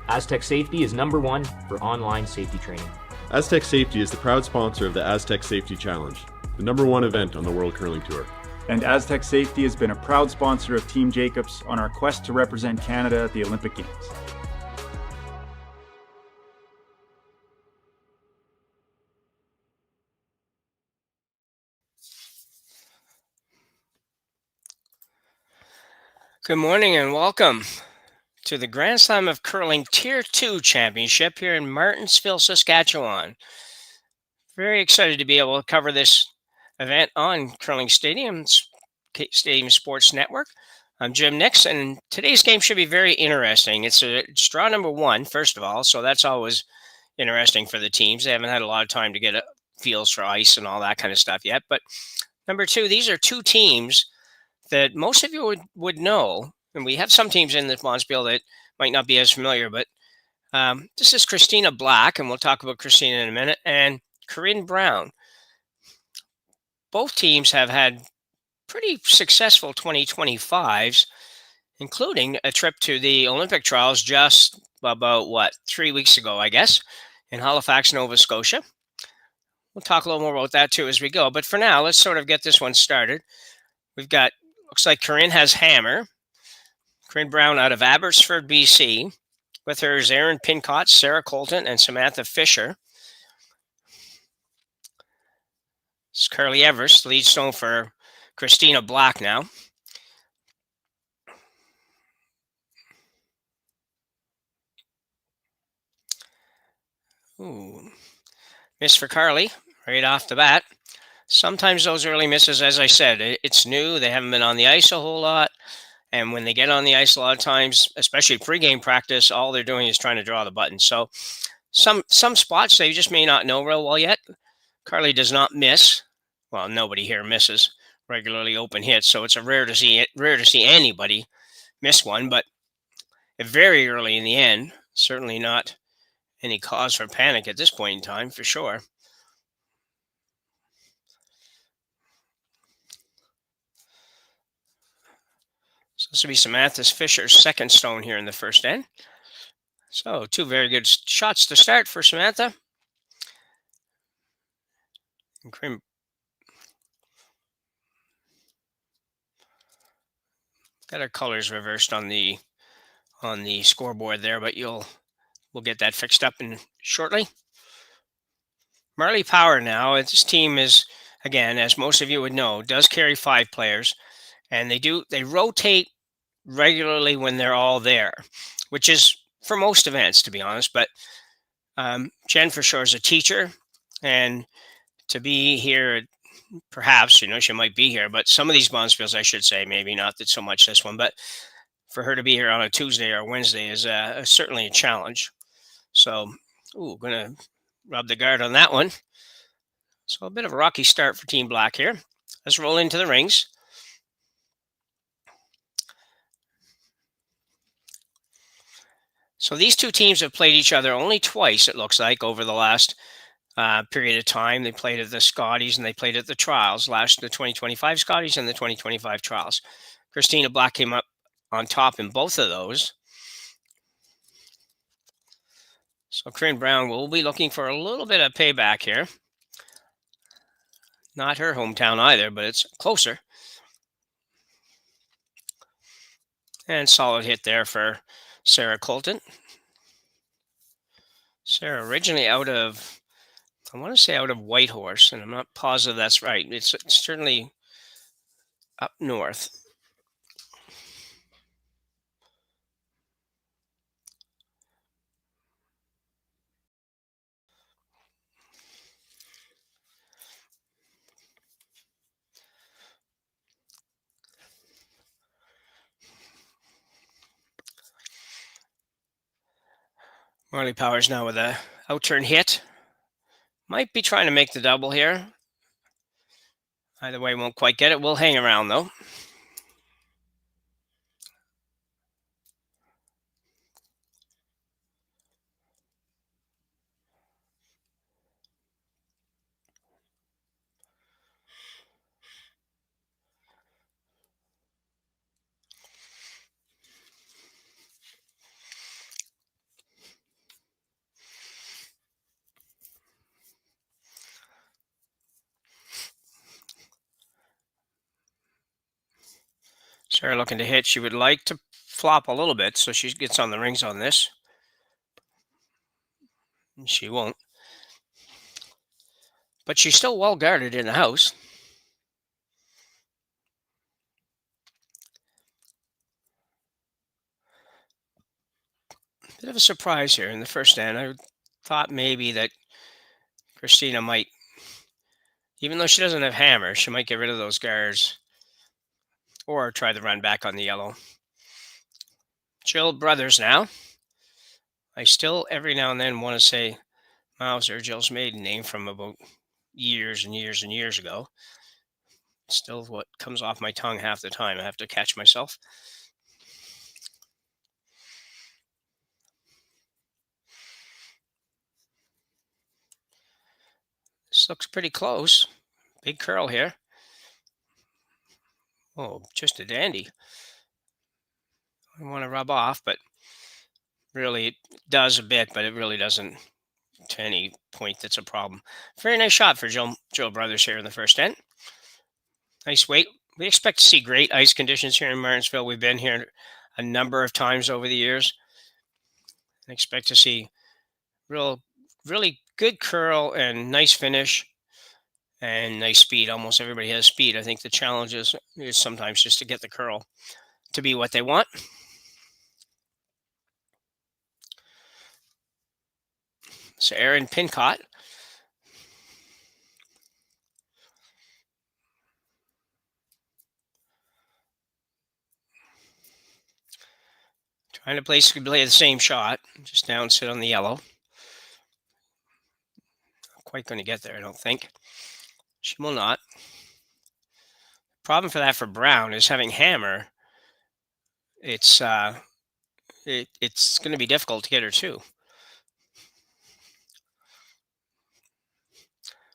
Aztec Safety is #1 for online safety training. Aztec Safety is the proud sponsor of the Aztec Safety Challenge, the #1 event on the World Curling Tour. And Aztec Safety has been a proud sponsor of Team Jacobs on our quest to represent Canada at the Olympic Games. Good morning and welcome to the Grand Slam of Curling Tier 2 Championship here in Martensville, Saskatchewan. Very excited to be able to cover this event on Curling Stadium Sports Network. I'm Jim Nix, and today's game should be very interesting. It's draw #1, first of all, so that's always interesting for the teams. They haven't had a lot of time to get feels for ice and all that kind of stuff yet. But #2, these are two teams that most of you would know, and we have some teams in the Martensville that might not be as familiar, but this is Christina Black, and we'll talk about Christina in a minute, and Corryn Brown. Both teams have had pretty successful 2025s, including a trip to the Olympic trials just about, 3 weeks ago, I guess, in Halifax, Nova Scotia. We'll talk a little more about that too as we go, but for now, let's sort of get this one started. We've got, looks like Corryn has Hammer. Corryn Brown out of Abbotsford, BC. With her is Erin Pincott, Sarah Colton, and Samantha Fisher. It's Carly Evers, lead stone for Christina Black now. Ooh, miss for Carly right off the bat. Sometimes those early misses, as I said, it's new. They haven't been on the ice a whole lot. And when they get on the ice, a lot of times, especially pregame practice, all they're doing is trying to draw the button. So some spots they just may not know real well yet. Carly does not miss. Well, nobody here misses regularly open hits, so it's rare to see anybody miss one. But very early in the end, certainly not any cause for panic at this point in time, for sure. So this will be Samantha Fisher's second stone here in the first end. So 2 very good shots to start for Samantha. And got our colors reversed on the scoreboard there, but we'll get that fixed up shortly. Marley Power now. This team is, again, as most of you would know, does carry 5 players. And they rotate regularly when they're all there, which is for most events, to be honest. But Jen for sure is a teacher, and to be here, perhaps, she might be here, but some of these Martensvilles, I should say, maybe not that so much this one, but for her to be here on a Tuesday or Wednesday is certainly a challenge. So, going to rub the guard on that one. So a bit of a rocky start for Team Black here. Let's roll into the rings. So these two teams have played each other only twice, it looks like, over the last period of time. They played at the Scotties and they played at the trials, the 2025 Scotties and the 2025 trials. Christina Black came up on top in both of those. So Corryn Brown will be looking for a little bit of payback here. Not her hometown either, but it's closer. And solid hit there for Sarah Colton. Sarah originally out of, I want to say out of Whitehorse, and I'm not positive that's right. It's certainly up north. Marley Powers now with a out-turn hit. Might be trying to make the double here. Either way, won't quite get it. We'll hang around, though. Sarah looking to hit. She would like to flop a little bit, so she gets on the rings on this. She won't. But she's still well guarded in the house. Bit of a surprise here in the first end. I thought maybe that Christina might, even though she doesn't have hammer, she might get rid of those guards or try to run back on the yellow. Jill Brothers now. I still every now and then want to say Mauser, Jill's maiden name from about years and years and years ago. Still what comes off my tongue half the time. I have to catch myself. This looks pretty close. Big curl here. Oh, just a dandy. I want to rub off, but really it does a bit, but it really doesn't to any point that's a problem. Very nice shot for Jill Brothers here in the first end. Nice weight. We expect to see great ice conditions here in Martensville. We've been here a number of times over the years. I expect to see really good curl and nice finish and nice speed. Almost everybody has speed. I think the challenge is sometimes just to get the curl to be what they want. So Aaron Pincott. Trying to basically play the same shot, just down sit on the yellow. Not quite going to get there, I don't think. She will not. Problem for that for Brown is having hammer. It's going to be difficult to get her too.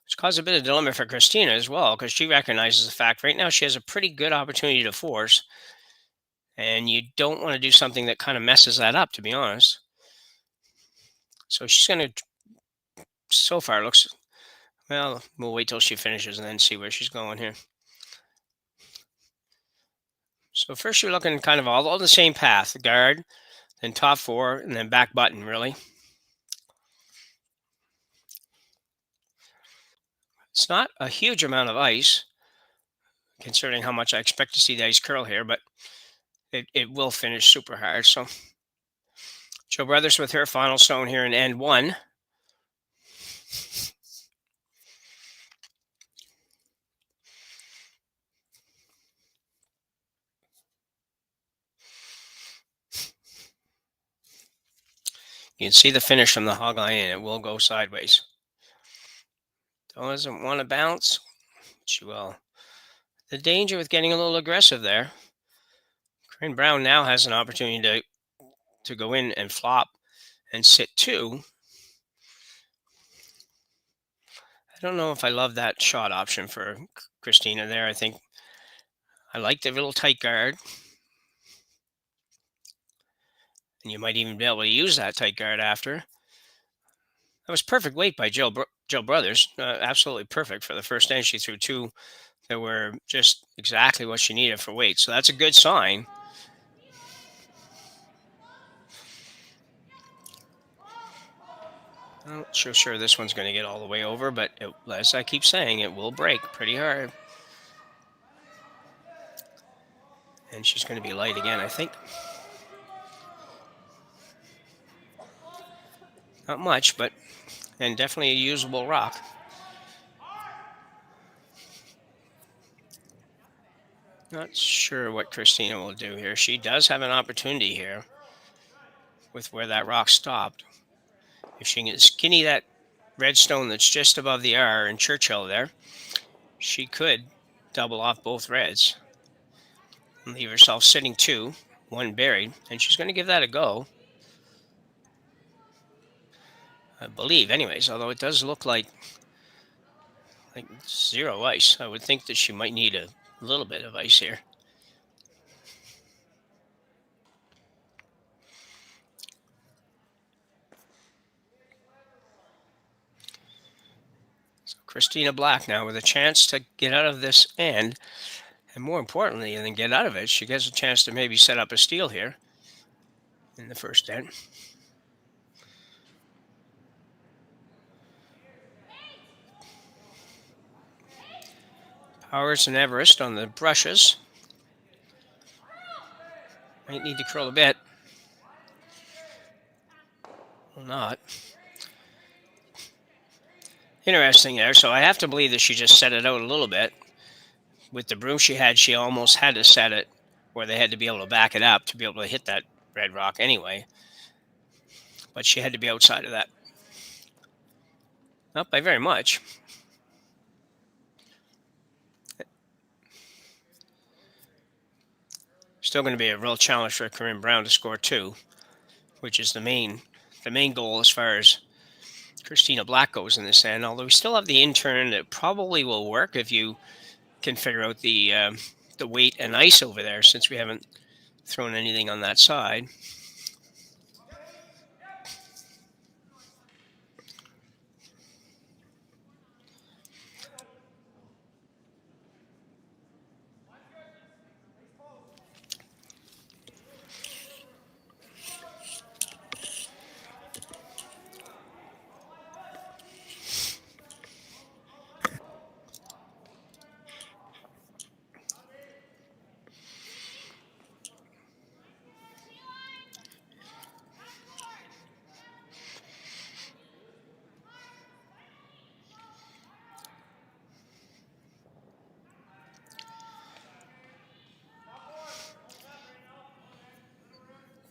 Which caused a bit of dilemma for Christina as well, because she recognizes the fact right now she has a pretty good opportunity to force. And you don't want to do something that kind of messes that up, to be honest. So she's going to, so far looks, well, we'll wait till she finishes and then see where she's going here. So first you're looking kind of all the same path, guard, then top four, and then back button, really. It's not a huge amount of ice, considering how much I expect to see the ice curl here, but it will finish super hard. So Jill Brothers with her final stone here in end one. You can see the finish from the hog line, and it will go sideways. Doesn't want to bounce. She will. The danger with getting a little aggressive there. Corryn Brown now has an opportunity to go in and flop and sit two. I don't know if I love that shot option for Christina there. I think I like the little tight guard. And you might even be able to use that tight guard after. That was perfect weight by Jill Brothers. Absolutely perfect for the first end. She threw two that were just exactly what she needed for weight. So that's a good sign. I'm not so sure this one's going to get all the way over, but as I keep saying, it will break pretty hard. And she's going to be light again, I think. Not much, and definitely a usable rock. Not sure what Christina will do here. She does have an opportunity here with where that rock stopped. If she can skinny that red stone that's just above the R in Churchill there, she could double off both reds and leave herself sitting two, one buried, and she's going to give that a go. I believe, anyways, although it does look like zero ice. I would think that she might need a little bit of ice here. So Christina Black now with a chance to get out of this end And more importantly than get out of it, she gets a chance to maybe set up a steal here in the first end. Powers and Everest on the brushes. Might need to curl a bit. Well, not. Interesting there. So I have to believe that she just set it out a little bit. With the broom she had, she almost had to set it where they had to be able to back it up to be able to hit that red rock anyway. But she had to be outside of that. Not by very much. Still going to be a real challenge for Corryn Brown to score 2, which is the main goal as far as Christina Black goes in this end. Although we still have the intern that probably will work if you can figure out the weight and ice over there, since we haven't thrown anything on that side.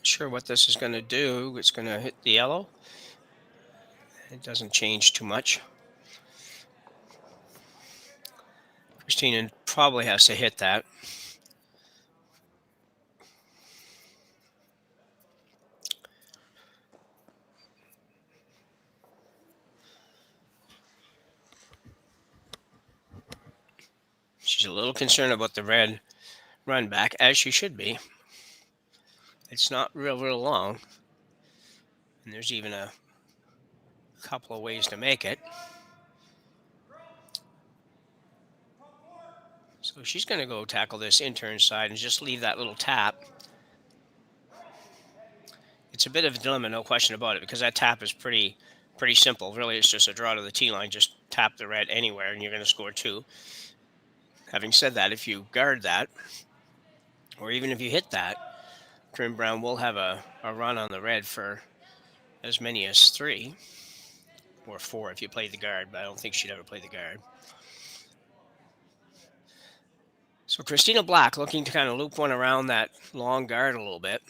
Sure what this is going to do. It's going to hit the yellow. It doesn't change too much. Christina probably has to hit that. She's a little concerned about the red run back, as she should be. It's not real long. And there's even a couple of ways to make it. So she's going to go tackle this intern side and just leave that little tap. It's a bit of a dilemma, no question about it, because that tap is pretty simple. Really, it's just a draw to the tee line. Just tap the red anywhere and you're going to score 2. Having said that, if you guard that, or even if you hit that, Corryn Brown will have a run on the red for as many as 3 or 4 if you play the guard, but I don't think she'd ever play the guard. So Christina Black looking to kind of loop one around that long guard a little bit.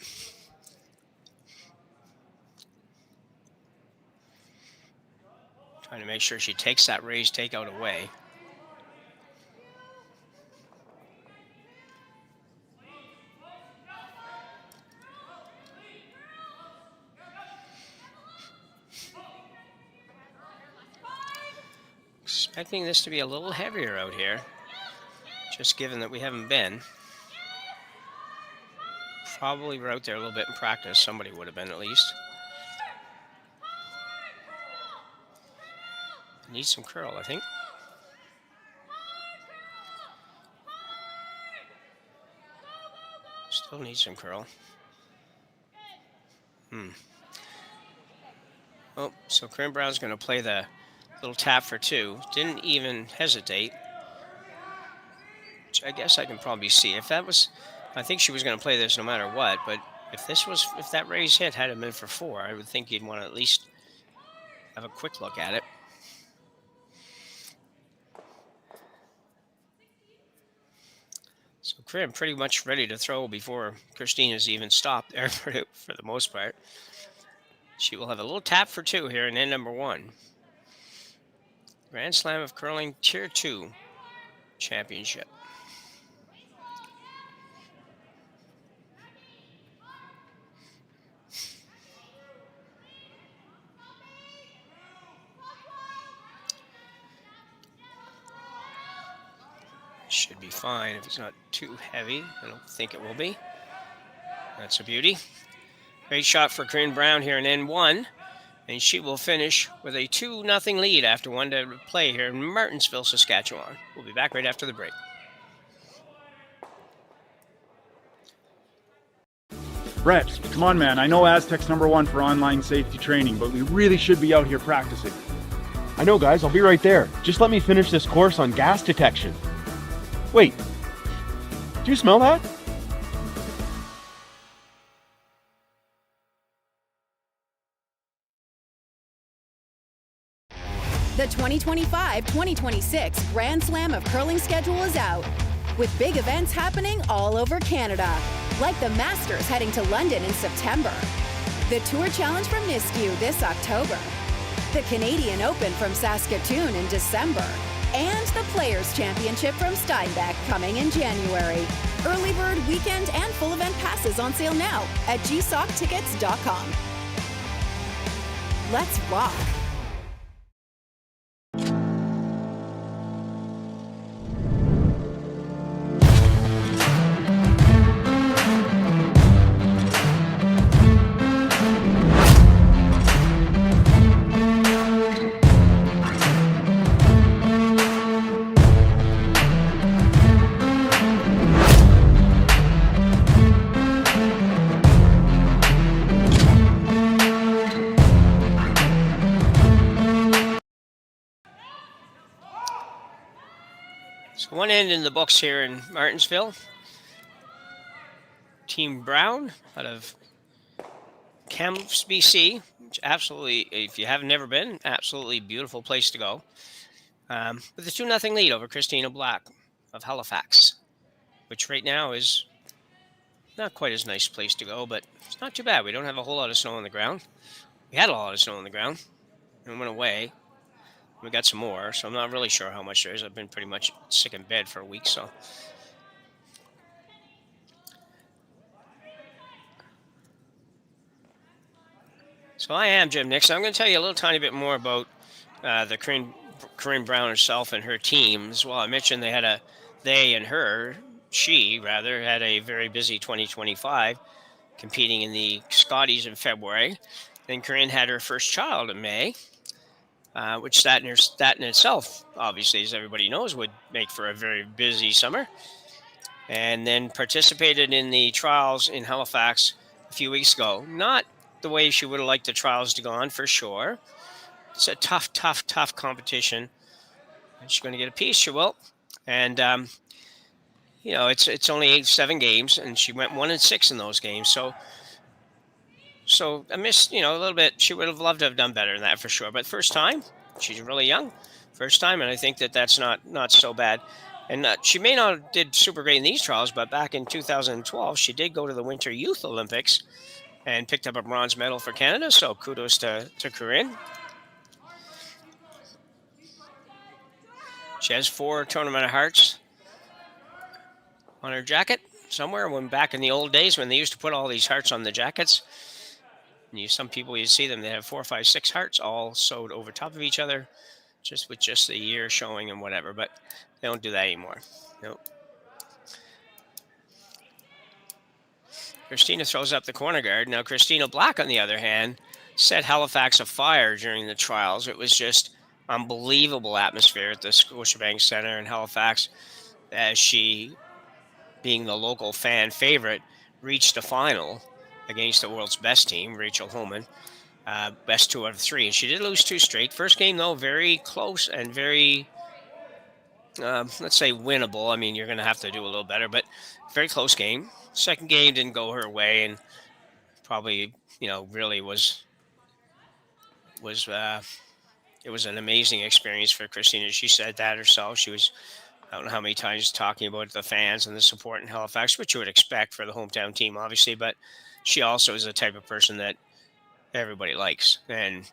Trying to make sure she takes that raised takeout away. Expecting this to be a little heavier out here, just given that we haven't been. Probably were out there a little bit in practice. Somebody would have been at least. Needs some curl, I think. Still needs some curl. Oh, so Corryn Brown's going to play the little tap for 2. Didn't even hesitate. Which I guess I can probably see. If that was, I think she was going to play this no matter what. But if that raise hit had been for 4, I would think you'd want to at least have a quick look at it. So Corryn pretty much ready to throw before Christina's even stopped there for the most part. She will have a little tap for 2 here in end number 1. Grand Slam of Curling Tier 2 Championship. Should be fine if it's not too heavy. I don't think it will be. That's a beauty. Great shot for Corryn Brown here in N1. And she will finish with a 2-0 lead after 1 to play here in Martensville, Saskatchewan. We'll be back right after the break. Brett, come on, man. I know Aztec's #1 for online safety training, but we really should be out here practicing. I know, guys. I'll be right there. Just let me finish this course on gas detection. Wait. Do you smell that? The 2025-2026 Grand Slam of Curling schedule is out, with big events happening all over Canada, like the Masters heading to London in September, the Tour Challenge from Nisku this October, the Canadian Open from Saskatchewan in December, and the Players' Championship from Steinbeck coming in January. Early bird weekend and full event passes on sale now at gsoctickets.com. Let's rock! So one end in the books here in Martensville. Team Brown out of Kamloops, BC, which absolutely, if you have never been, absolutely beautiful place to go. With a 2-0 lead over Christina Black of Halifax, which right now is not quite as nice place to go, but it's not too bad. We don't have a whole lot of snow on the ground. We had a lot of snow on the ground and it went away. We got some more, so I'm not really sure how much there is. I've been pretty much sick in bed for a week, so. So I am Jim Nixon. I'm going to tell you a little tiny bit more about the Corryn Brown herself and her team as well. I mentioned she had a very busy 2025, competing in the Scotties in February. Then Corryn had her first child in May. Which that in itself, obviously, as everybody knows, would make for a very busy summer. And then participated in the trials in Halifax a few weeks ago. Not the way she would have liked the trials to go on, for sure. It's a tough competition. And she's going to get a piece, she will. And, it's only 7 games, and she went 1-6 in those games. So I missed, a little bit. She would have loved to have done better than that, for sure. But first time, she's really young. First time, and I think that's not so bad. And she may not have did super great in these trials, but back in 2012, she did go to the Winter Youth Olympics and picked up a bronze medal for Canada. So kudos to Corryn. She has 4 Tournament of Hearts on her jacket somewhere. When back in the old days when they used to put all these hearts on the jackets. Some people, you see them, they have 4, 5, 6 hearts all sewed over top of each other, just with just the year showing and whatever, but they don't do that anymore. Nope. Christina throws up the corner guard. Now, Christina Black, on the other hand, set Halifax afire during the trials. It was just unbelievable atmosphere at the Scotiabank Center in Halifax, as she, being the local fan favorite, reached the final against the world's best team, Rachel Homan, best 2 out of 3. And she did lose 2 straight. First game, though, very close and very, let's say, winnable. I mean, you're going to have to do a little better, but very close game. Second game didn't go her way, and probably, really was it was an amazing experience for Christina. She said that herself. She was, I don't know how many times, talking about the fans and the support in Halifax, which you would expect for the hometown team, obviously, but she also is the type of person that everybody likes. And,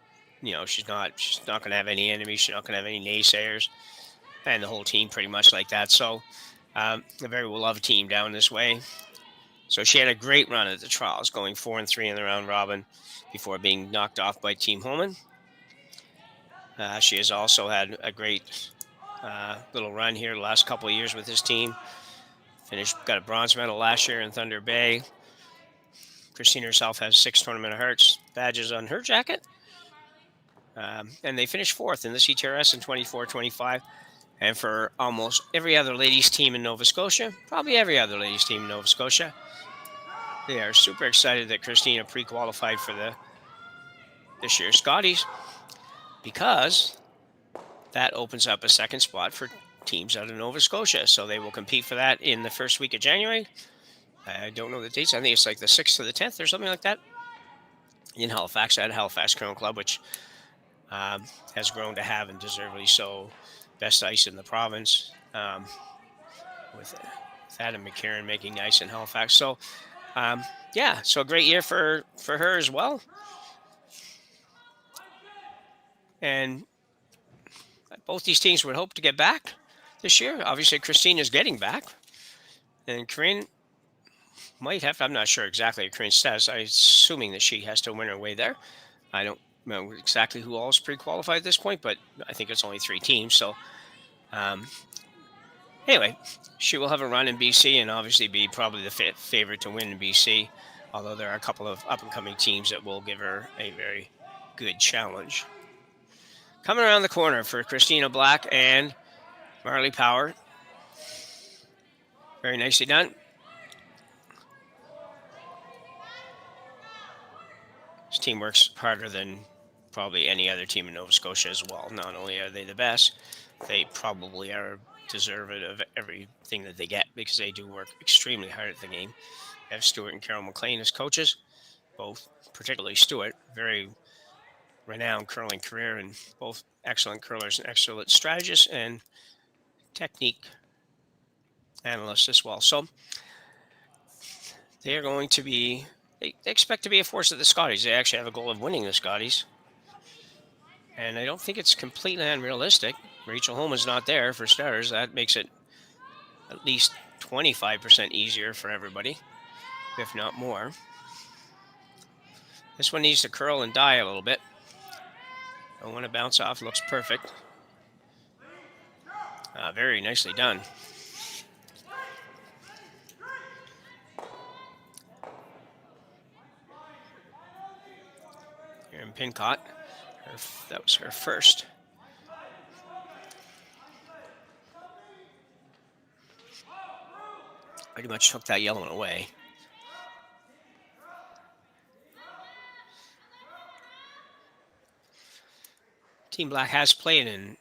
she's not going to have any enemies. She's not going to have any naysayers. And the whole team pretty much like that. So a very well-loved team down this way. So she had a great run at the trials, going 4-3 in the round robin before being knocked off by Team Homan. She has also had a great little run here the last couple of years with his team. Got a bronze medal last year in Thunder Bay. Christina herself has 6 Tournament of Hearts badges on her jacket. And they finished 4th in the CTRS in 24-25. And for almost every other ladies team in Nova Scotia, probably every other ladies team in Nova Scotia, they are super excited that Christina pre-qualified for this year's Scotties, because that opens up a second spot for teams out of Nova Scotia. So they will compete for that in the first week of January. I don't know the dates. I think it's like the 6th to the 10th or something like that in Halifax at Halifax Curling Club, which has grown to have, and deservedly so, best ice in the province, with Adam McCarron making ice in Halifax. So, so a great year for her as well. And both these teams would hope to get back this year. Obviously, Christina's getting back, and Corryn might have. I'm not sure exactly what Corryn's status. I'm assuming that she has to win her way there. I don't know exactly who all is pre-qualified at this point, but I think it's only 3 teams. So, anyway, she will have a run in BC and obviously be probably the favorite to win in BC, although there are a couple of up-and-coming teams that will give her a very good challenge. Coming around the corner for Christina Black and Marley Power. Very nicely done. This team works harder than probably any other team in Nova Scotia as well. Not only are they the best, they probably are deserving of everything that they get, because they do work extremely hard at the game. They have Stuart and Carol McLean as coaches, both, particularly Stuart, very renowned curling career, and both excellent curlers and excellent strategists and technique analysts as well. So they are going to be, they expect to be a force at the Scotties. They actually have a goal of winning the Scotties, and I don't think it's completely unrealistic. Rachel Holman's not there, for starters. That makes it at least 25% easier for everybody, if not more. This one needs to curl and die a little bit. Don't want to bounce off. Looks perfect. Very nicely done. Here in Pincott. That was her first. Pretty much took that yellow one away. Team Black has played in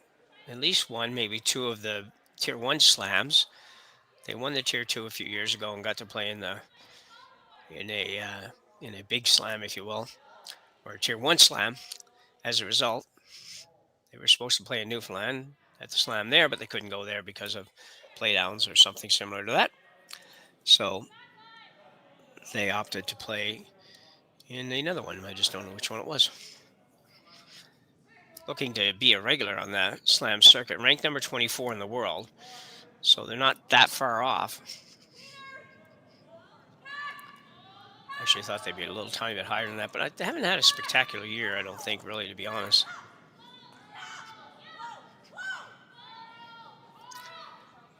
at least one, maybe 2 of the Tier 1 slams. They won the Tier 2 a few years ago and got to play in a big slam, if you will, or a Tier 1 slam. As a result, they were supposed to play in Newfoundland at the slam there, but they couldn't go there because of play downs or something similar to that. So they opted to play in another one. I just don't know which one it was. Looking to be a regular on that slam circuit, ranked number 24 in the world. So they're not that far off. Actually, I thought they'd be a little tiny bit higher than that, but they haven't had a spectacular year, I don't think, really, to be honest.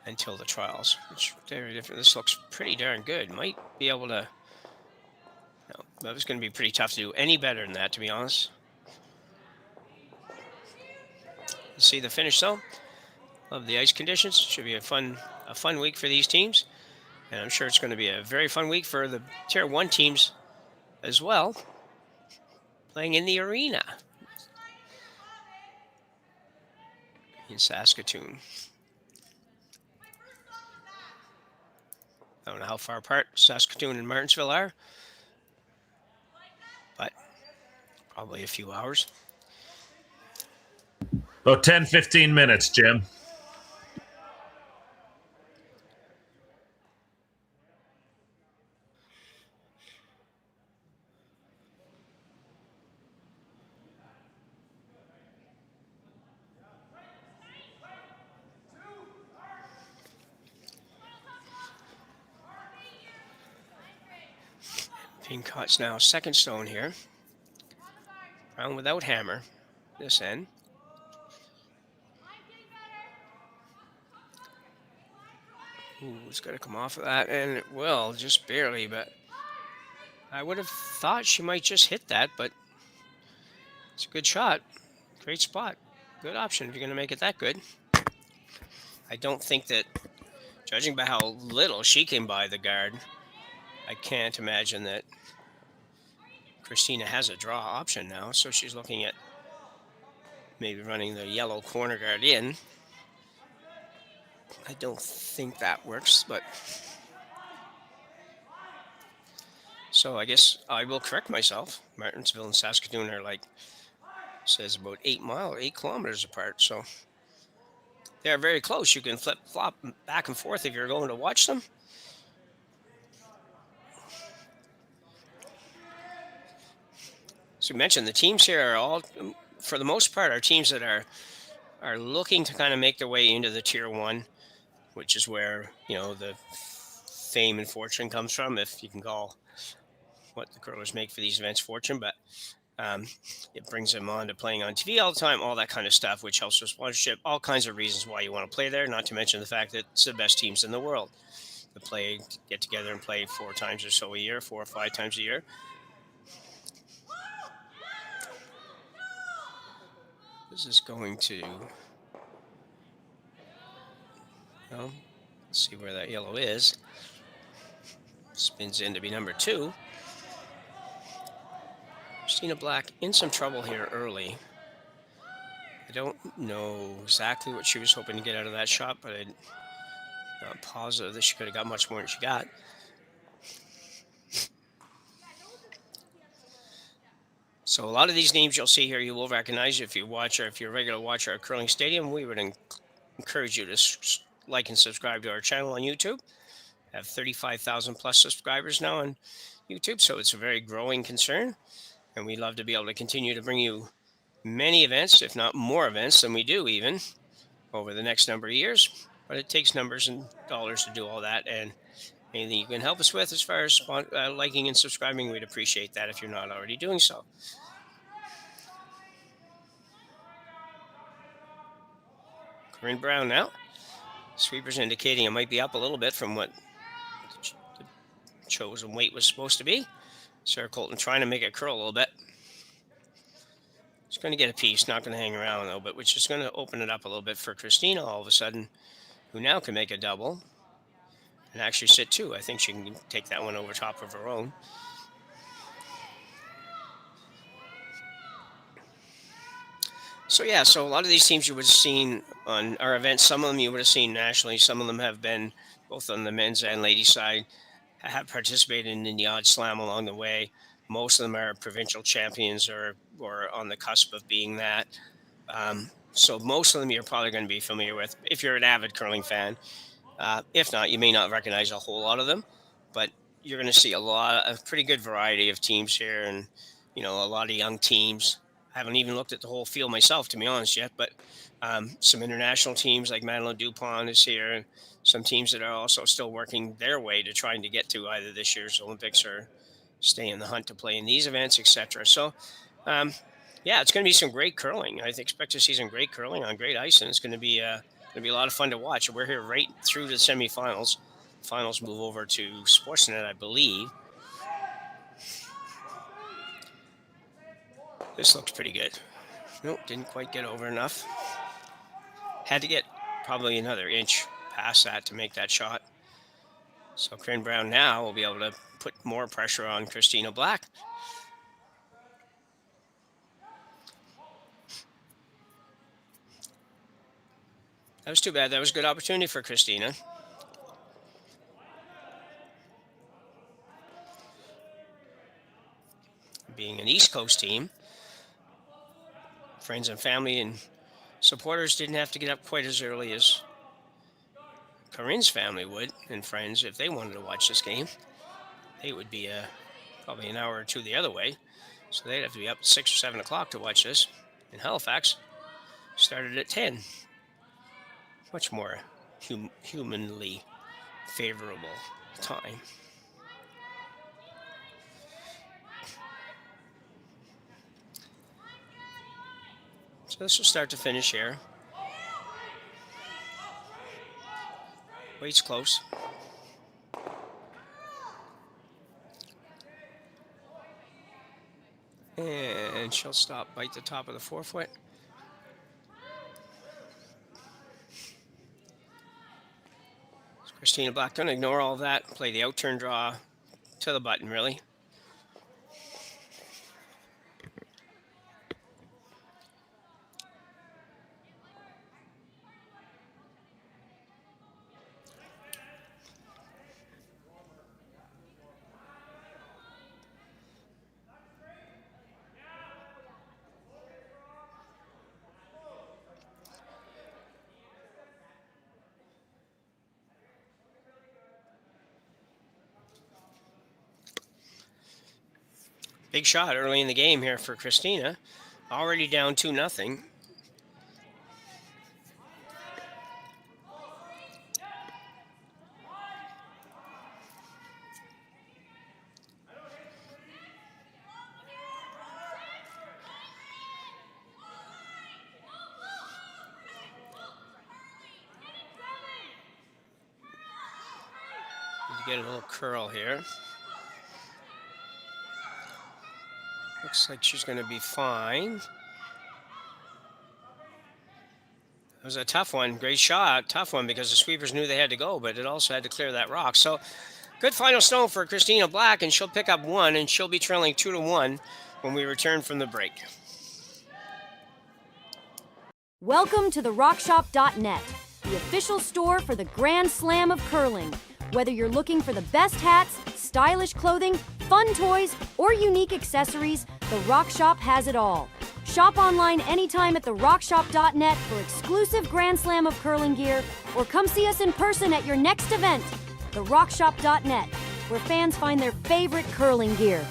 Until the trials, which are very different. This looks pretty darn good. Might be able to... No, that was going to be pretty tough to do any better than that, to be honest. Let's see the finish, though. Love the ice conditions. Should be a fun week for these teams. And I'm sure it's going to be a very fun week for the Tier 1 teams as well, playing in the arena in Saskatoon. I don't know how far apart Saskatoon and Martensville are, but probably a few hours. About 10, 15 minutes, Jim. Pincott's now second stone here. Round without hammer, this end. Ooh, it's got to come off of that, and it will, just barely, but I would have thought she might just hit that, but it's a good shot. Great spot. Good option if you're going to make it that good. I don't think that, judging by how little she came by the guard, I can't imagine that Christina has a draw option now, so she's looking at maybe running the yellow corner guard in. I don't think that works, but so I guess I will correct myself. Martensville and Saskatoon are like, says about 8 kilometers apart, so they're very close. You can flip-flop back and forth if you're going to watch them. So you mentioned the teams here are all, for the most part, are teams that are looking to kind of make their way into the Tier 1, which is where, you know, the fame and fortune comes from, if you can call what the curlers make for these events fortune. But it brings them on to playing on TV all the time, all that kind of stuff, which helps with sponsorship, all kinds of reasons why you want to play there, not to mention the fact that it's the best teams in the world to get together and play 4 times or so a year, 4 or 5 times a year. This is going to, well, let's see where that yellow is. Spins in to be number 2. Christina Black in some trouble here early. I don't know exactly what she was hoping to get out of that shot, but I'm not positive that she could have got much more than she got. So a lot of these names you'll see here, you will recognize if you watch, or if you're a regular watcher at Curling Stadium. We would encourage you to like and subscribe to our channel on YouTube. We have 35,000 plus subscribers now on YouTube, so it's a very growing concern. And we'd love to be able to continue to bring you many events, if not more events than we do even, over the next number of years. But it takes numbers and dollars to do all that. And anything you can help us with as far as liking and subscribing, we'd appreciate that if you're not already doing so. Corryn Brown now. Sweeper's indicating it might be up a little bit from what the chosen weight was supposed to be. Sarah Colton trying to make it curl a little bit. She's going to get a piece, not going to hang around a little bit, which is going to open it up a little bit for Christina all of a sudden, who now can make a double and actually sit 2. I think she can take that one over top of her own. So yeah, so a lot of these teams you would have seen on our events. Some of them you would have seen nationally. Some of them have been both on the men's and ladies side, have participated in the odd slam along the way. Most of them are provincial champions or on the cusp of being that. So most of them you're probably going to be familiar with if you're an avid curling fan. If not, you may not recognize a whole lot of them, but you're going to see a pretty good variety of teams here, and you know, a lot of young teams. I haven't even looked at the whole field myself, to be honest, yet, but some international teams like Madeline Dupont is here, and some teams that are also still working their way to trying to get to either this year's Olympics or stay in the hunt to play in these events, etc. So, yeah, it's going to be some great curling. I expect to see some great curling on great ice, and it's going to be a lot of fun to watch. We're here right through the semifinals. Finals move over to Sportsnet, I believe. This looks pretty good. Nope, didn't quite get over enough. Had to get probably another inch past that to make that shot. So Corryn Brown now will be able to put more pressure on Christina Black. That was too bad. That was a good opportunity for Christina. Being an East Coast team, friends and family and supporters didn't have to get up quite as early as Corryn's family would, and friends, if they wanted to watch this game. They would be probably an hour or two the other way, so they'd have to be up at 6 or 7 o'clock to watch this. In Halifax, started at 10. Much more humanly favorable time. So this will start to finish here. Weight's close. And she'll stop, bite the top of the forefoot. So Christina Black, going to ignore all that, play the out turn draw, to the button, really. Big shot early in the game here for Christina. Already down 2-0. Get a little curl here. Looks like she's going to be fine. It was a tough one. Great shot. Tough one because the sweepers knew they had to go, but it also had to clear that rock. So good final snow for Christina Black, and she'll pick up 1, and she'll be trailing 2-1 when we return from the break. Welcome to the RockShop.net, the official store for the Grand Slam of curling. Whether you're looking for the best hats, stylish clothing, fun toys, or unique accessories, the Rock Shop has it all. Shop online anytime at therockshop.net for exclusive Grand Slam of curling gear, or come see us in person at your next event. Therockshop.net, where fans find their favorite curling gear.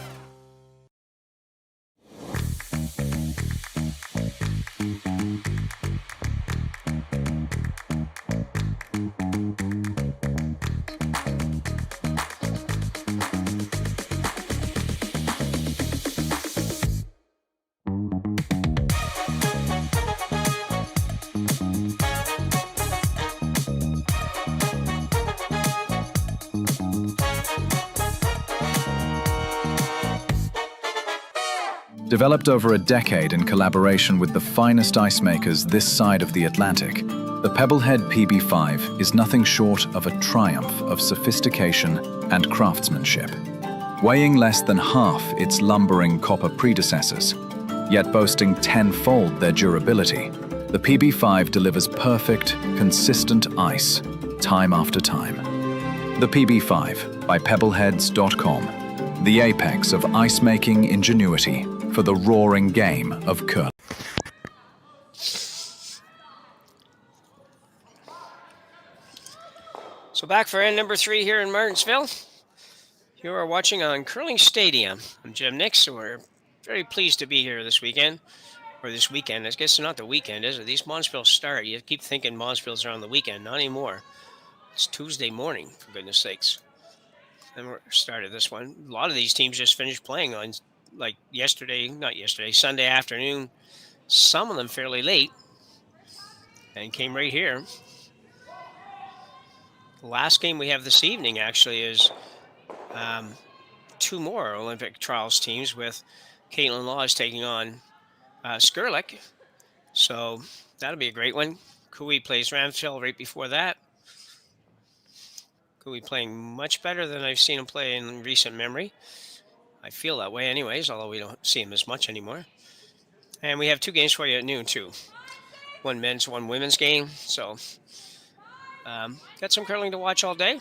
Developed over a decade in collaboration with the finest ice makers this side of the Atlantic, the Pebblehead PB5 is nothing short of a triumph of sophistication and craftsmanship. Weighing less than half its lumbering copper predecessors, yet boasting tenfold their durability, the PB5 delivers perfect, consistent ice, time after time. The PB5 by Pebbleheads.com, the apex of ice-making ingenuity for the roaring game of curling. So back for end number 3 here in Martensville. You are watching on Curling Stadium. I'm Jim Nix, and we're very pleased to be here this weekend. Or this weekend. I guess it's not the weekend, is it? These Martensville start. You keep thinking Martensville's are on the weekend. Not anymore. It's Tuesday morning, for goodness sakes. And we started this one. A lot of these teams just finished playing on, like Sunday afternoon. Some of them fairly late. And came right here. The last game we have this evening actually is 2 more Olympic trials teams, with Caitlin Laws taking on Skurlik. So that'll be a great one. Kui plays Ramshill right before that. Kui playing much better than I've seen him play in recent memory. I feel that way anyways, although we don't see him as much anymore. And we have 2 games for you at noon too. 1 men's, 1 women's game. So got some curling to watch all day.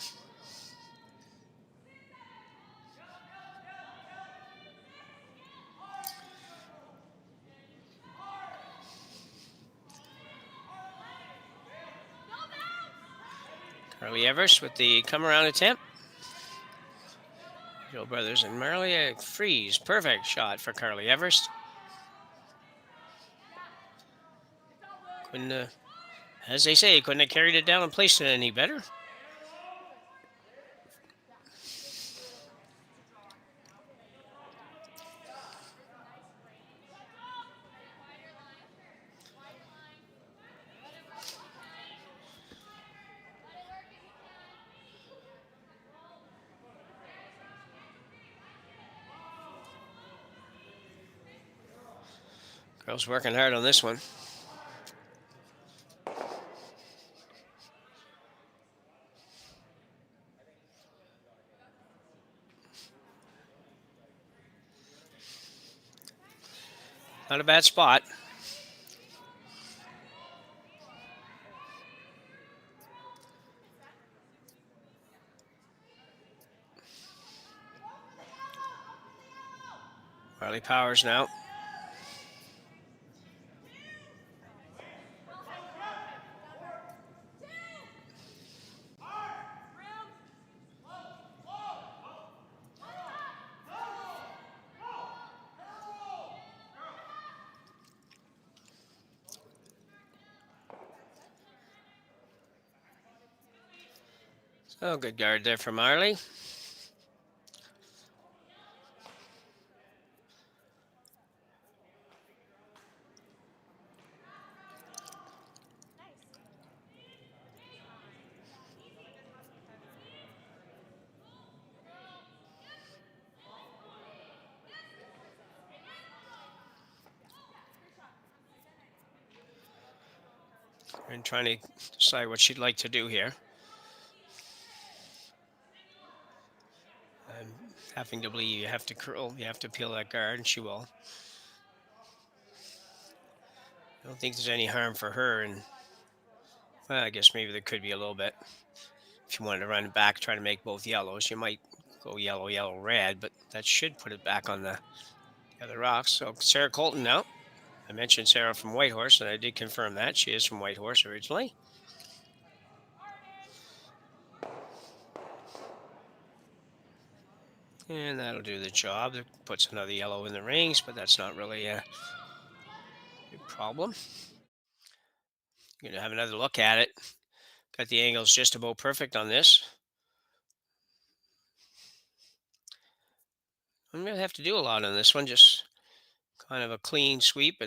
Carly Evers with the come-around attempt. Joe Brothers and Marley freeze. Perfect shot for Carly Evers. Couldn't, as they say, couldn't have carried it down and placed it any better. Girls working hard on this one. Not a bad spot. Riley Powers now. Oh, good guard there from Marley. And trying to decide what she'd like to do here. I'm having to believe you have to curl, you have to peel that guard, and she will. I don't think there's any harm for her, and well, I guess maybe there could be a little bit. If you wanted to run it back, try to make both yellows, you might go yellow, yellow, red, but that should put it back on the other rocks. So Sarah Colton now. I mentioned Sarah from Whitehorse, and I did confirm that. She is from Whitehorse originally. And that'll do the job. It puts another yellow in the rings, but that's not really a big problem. Going to have another look at it. Got the angles just about perfect on this. I'm going to have to do a lot on this one, just kind of a clean sweep,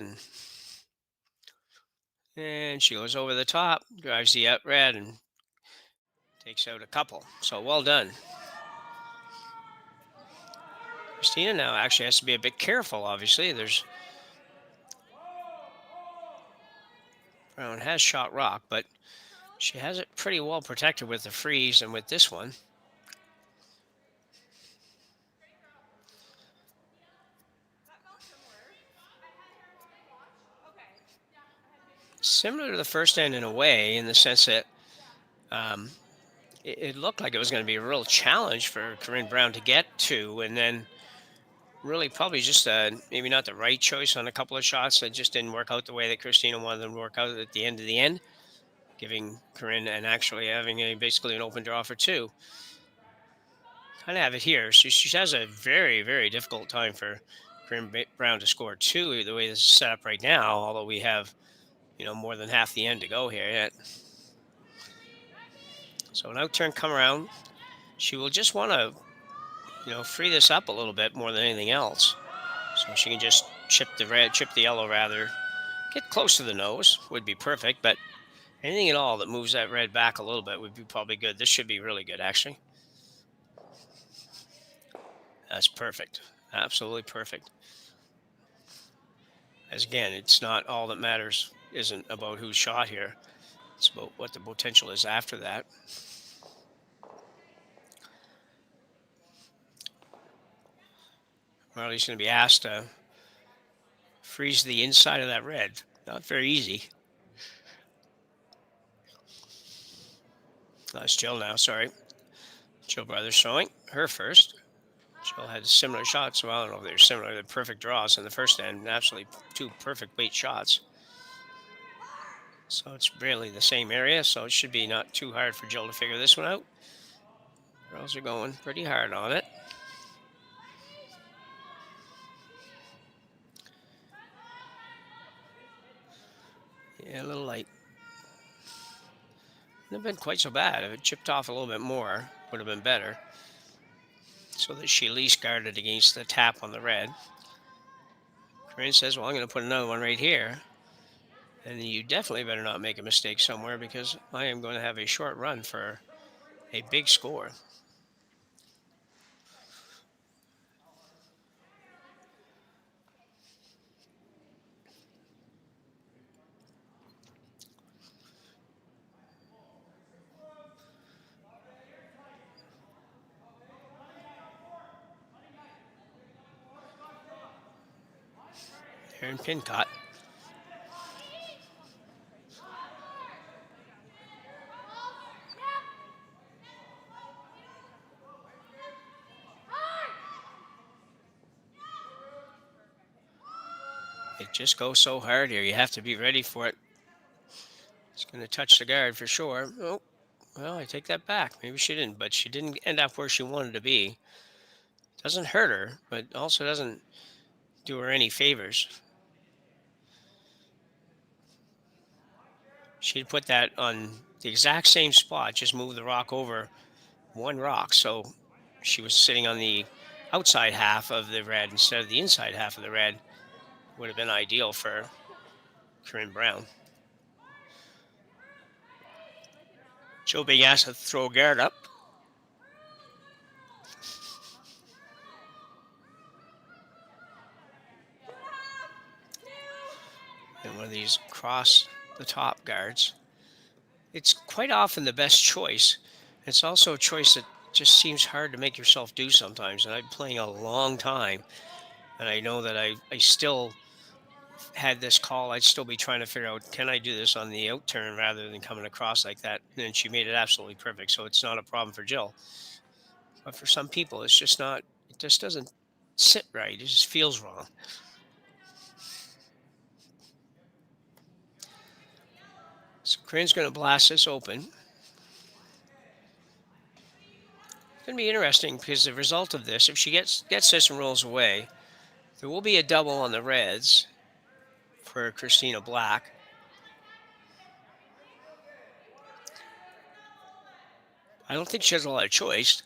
and she goes over the top, drives the out red, and takes out a couple. So well done. Christina now actually has to be a bit careful, obviously. Brown has shot rock, but she has it pretty well protected with the freeze and with this one. Similar to the first end in a way, in the sense that it looked like it was going to be a real challenge for Corryn Brown to get to, and then really probably just maybe not the right choice on a couple of shots that just didn't work out the way that Christina wanted them to work out at the end, giving Corryn and actually having basically an open draw for two. Kind of have it here. She has a very, very difficult time for Corryn Brown to score two the way this is set up right now, although we have more than half the end to go here yet. So an out turn come around. She will just want to free this up a little bit more than anything else. So she can just chip the yellow rather. Get close to the nose would be perfect, but anything at all that moves that red back a little bit would be probably good. This should be really good, actually. That's perfect. Absolutely perfect. As again, it's not all that matters, isn't about who's shot here. It's about what the potential is after that. Marley's going to be asked to freeze the inside of that red. Not very easy. That's Jill now, sorry. Jill Brothers showing her first. Jill had similar shots. Well, I don't know if they're similar. They're perfect draws in the first end. Absolutely two perfect weight shots. So it's really the same area, so it should be not too hard for Jill to figure this one out. Girls are going pretty hard on it. Yeah, a little light. Wouldn't have been quite so bad. If it chipped off a little bit more, would have been better. So that she at least guarded against the tap on the red. Corryn says, well, I'm going to put another one right here. And you definitely better not make a mistake somewhere, because I am going to have a short run for a big score. Aaron Pincott. It just goes so hard here. You have to be ready for it. It's going to touch the guard for sure. Oh, well, I take that back. Maybe she didn't, but she didn't end up where she wanted to be. Doesn't hurt her, but also doesn't do her any favors. She'd put that on the exact same spot, just move the rock over one rock. So she was sitting on the outside half of the red instead of the inside half of the red. Would have been ideal for Corryn Brown. Joe Big has to throw guard up. And one of these cross the top guards. It's quite often the best choice. It's also a choice that just seems hard to make yourself do sometimes. And I'm playing a long time. And I know that I still had this call. I'd still be trying to figure out, can I do this on the out turn rather than coming across like that? And she made it absolutely perfect. So it's not a problem for Jill. But for some people, it's just not, it just doesn't sit right. It just feels wrong. So Corryn's going to blast this open. It's going to be interesting because the result of this, if she gets this and rolls away, there will be a double on the reds for Christina Black. I don't think she has a lot of choice.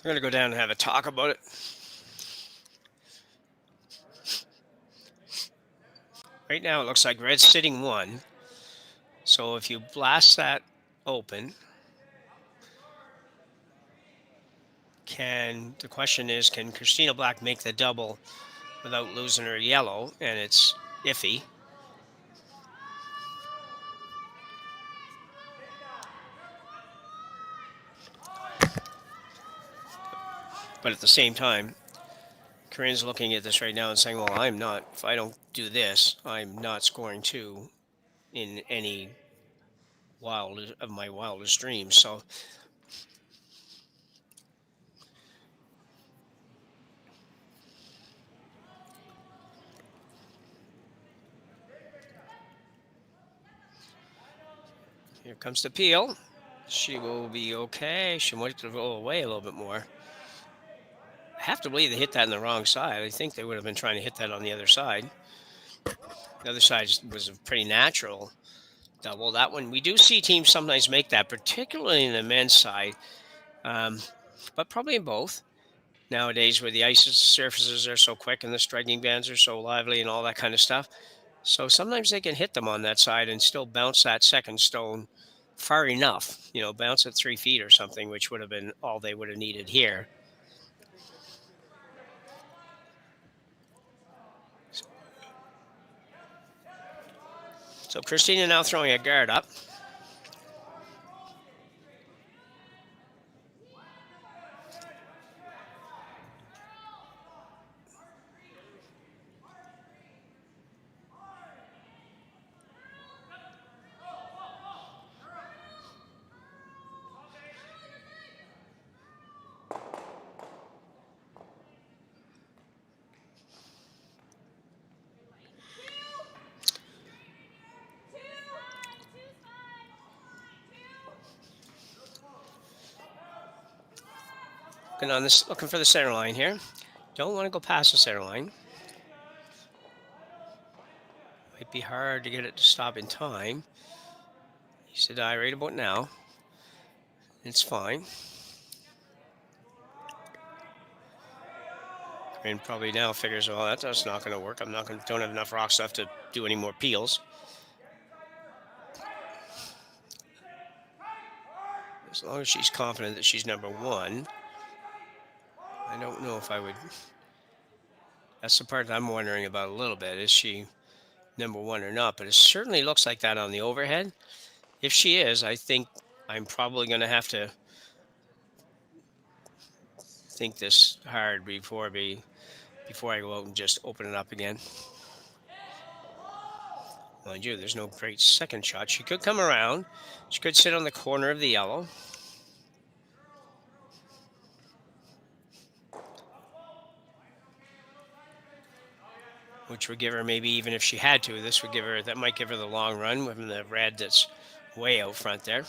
We're going to go down and have a talk about it. Right now, it looks like red's sitting one. So if you blast that open, the question is, can Christina Black make the double without losing her yellow? And it's iffy. But at the same time, Corryn's looking at this right now and saying, well, if I don't do this, I'm not scoring two in any of my wildest dreams. So here comes the peel. She will be okay. She might roll away a little bit more. I have to believe they hit that on the wrong side. I think they would have been trying to hit that on the other side. The other side was a pretty natural double. That one, we do see teams sometimes make that, particularly in the men's side, but probably in both. Nowadays, where the ice surfaces are so quick and the striking bands are so lively and all that kind of stuff. So sometimes they can hit them on that side and still bounce that second stone far enough, bounce it 3 feet or something, which would have been all they would have needed here. So Christina now throwing a guard up. Looking for the center line here. Don't want to go past the center line. Might be hard to get it to stop in time. He said, "I right about now." It's fine. And probably now figures, well, that's not going to work. Don't have enough rocks left to do any more peels. As long as she's confident that she's number one, I don't know if I would. That's the part that I'm wondering about a little bit. Is she number one or not? But it certainly looks like that on the overhead. If she is, I think I'm probably going to have to think this hard before I go out and just open it up again. Mind you, there's no great second shot. She could come around. She could sit on the corner of the yellow. Which would give her, maybe even if she had to, that might give her the long run with the red that's way out front there.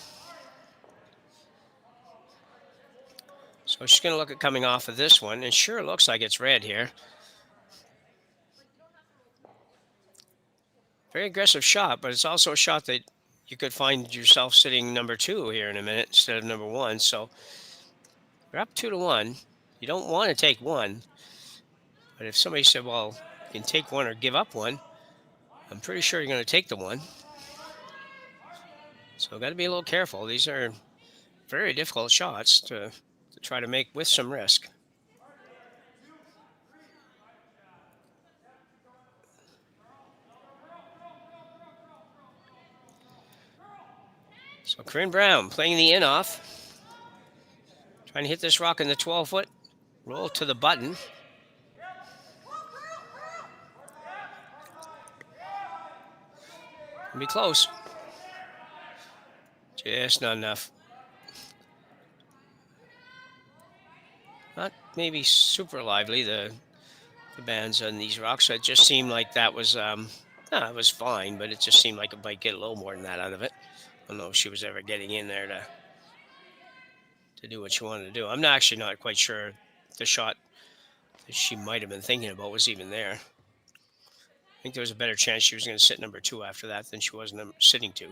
So she's going to look at coming off of this one, and sure, it looks like it's red here. Very aggressive shot, but it's also a shot that you could find yourself sitting number two here in a minute instead of number one. So you're up 2-1. You don't want to take one. But if somebody said, well, you can take one or give up one, I'm pretty sure you're going to take the one. So got to be a little careful. These are very difficult shots to try to make with some risk. So Corryn Brown playing the in off. Trying to hit this rock in the 12-foot. Roll to the button. It'll be close. Just not enough. Not maybe super lively, the bands on these rocks. It just seemed like that was, it was fine, but it just seemed like it might get a little more than that out of it. I don't know if she was ever getting in there to do what she wanted to do. I'm actually not quite sure the shot that she might have been thinking about was even there. I think there was a better chance she was going to sit number two after that than she was sitting two.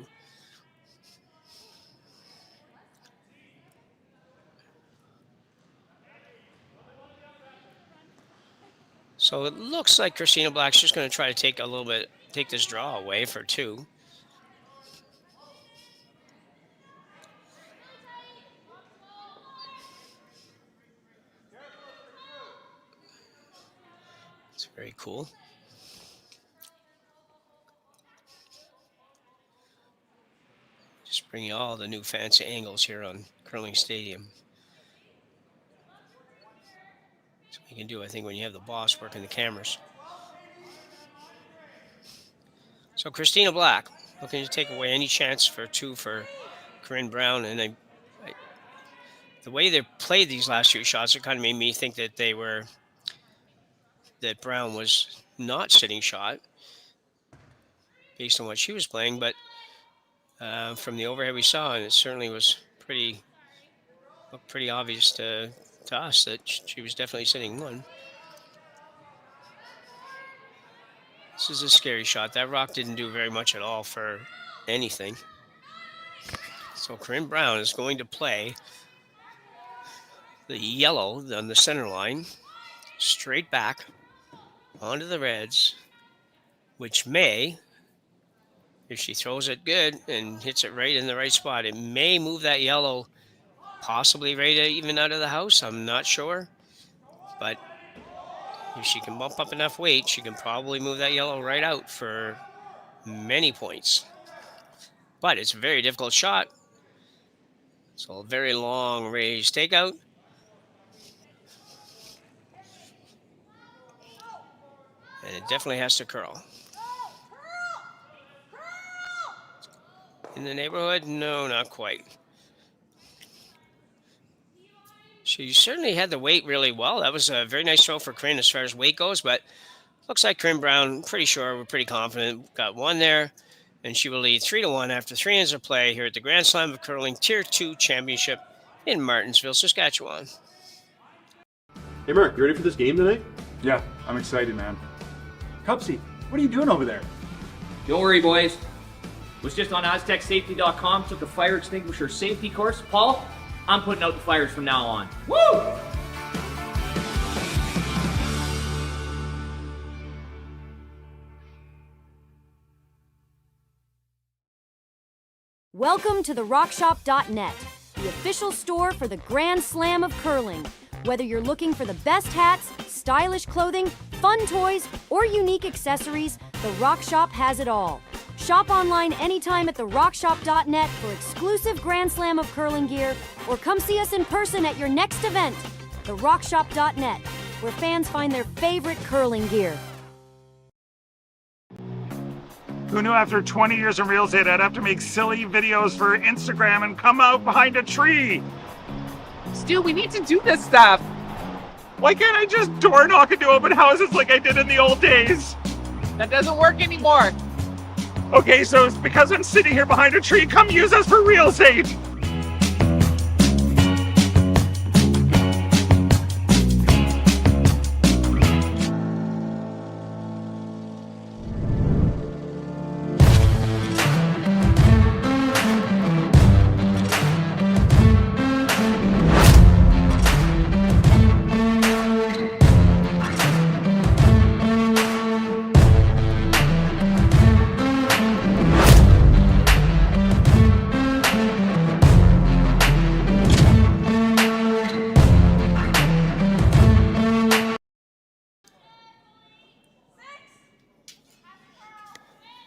So it looks like Christina Black's just going to try to take this draw away for two. It's very cool. Just bringing all the new fancy angles here on Curling Stadium. So you can do, I think, when you have the boss working the cameras. So Christina Black looking to take away any chance for two for Corryn Brown, and the way they played these last few shots, it kind of made me think that that Brown was not sitting shot based on what she was playing, but from the overhead we saw, and it certainly was looked pretty obvious to us that she was definitely sitting one. This is a scary shot. That rock didn't do very much at all for anything. So Corryn Brown is going to play the yellow on the center line straight back onto the reds, which may, if she throws it good and hits it right in the right spot, it may move that yellow possibly right even out of the house. I'm not sure. But if she can bump up enough weight, she can probably move that yellow right out for many points. But it's a very difficult shot. So a very long range takeout. And it definitely has to curl. In the neighborhood? No, not quite. She certainly had the weight really well. That was a very nice throw for Corryn as far as weight goes, but looks like Corryn Brown, we're pretty confident, got one there, and she will lead 3-1 after 3 innings of play here at the Grand Slam of Curling Tier 2 Championship in Martensville, Saskatchewan. Hey Mark, you ready for this game tonight? Yeah, I'm excited, man. Cupsy, what are you doing over there? Don't worry, boys. Was just on aztecsafety.com, took a fire extinguisher safety course. Paul, I'm putting out the fires from now on. Woo! Welcome to the RockShop.net, the official store for the Grand Slam of Curling. Whether you're looking for the best hats, stylish clothing, fun toys, or unique accessories, the Rock Shop has it all. Shop online anytime at therockshop.net for exclusive Grand Slam of Curling gear, or come see us in person at your next event. Therockshop.net, where fans find their favorite curling gear. Who knew after 20 years in real estate I'd have to make silly videos for Instagram and come out behind a tree? Stu, we need to do this stuff. Why can't I just door knock into open houses like I did in the old days? That doesn't work anymore. Okay, so it's because I'm sitting here behind a tree. Come use us for real estate.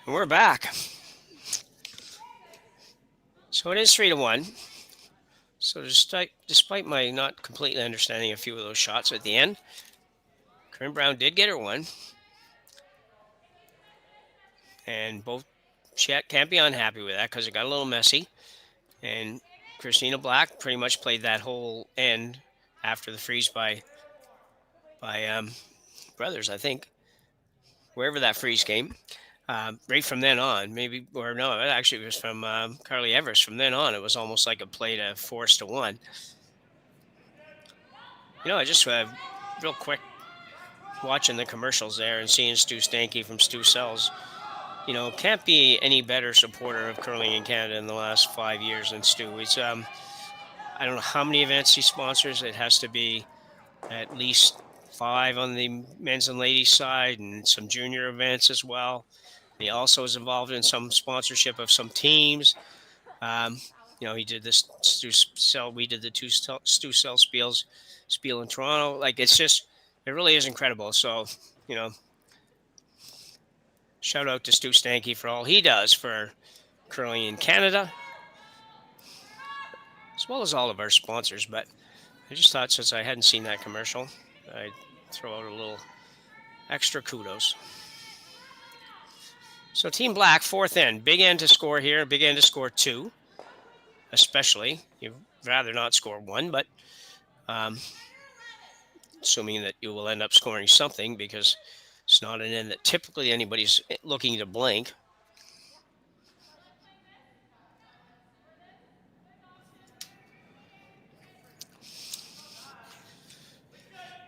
We're back. So it is 3-1. So despite my not completely understanding a few of those shots at the end, Corryn Brown did get her one. And she can't be unhappy with that because it got a little messy. And Christina Black pretty much played that whole end after the freeze by Brothers, I think. Wherever that freeze came. Right from then on, it was from Carly Everest. From then on, it was almost like a play to 4-1. I just real quick watching the commercials there and seeing Stu Stanky from Stu Sells. Can't be any better supporter of curling in Canada in the last 5 years than Stu. It's I don't know how many events he sponsors. It has to be at least 5 on the men's and ladies side, and some junior events as well. He also is involved in some sponsorship of some teams. He did this Stu Sell. We did the two Stu Sell spiel in Toronto. It really is incredible. So, shout out to Stu Stanky for all he does for curling in Canada, as well as all of our sponsors. But I just thought, since I hadn't seen that commercial, I'd throw out a little extra kudos. So Team Black, 4th end. Big end to score here. Big end to score 2, especially. You'd rather not score 1, but assuming that you will end up scoring something, because it's not an end that typically anybody's looking to blink.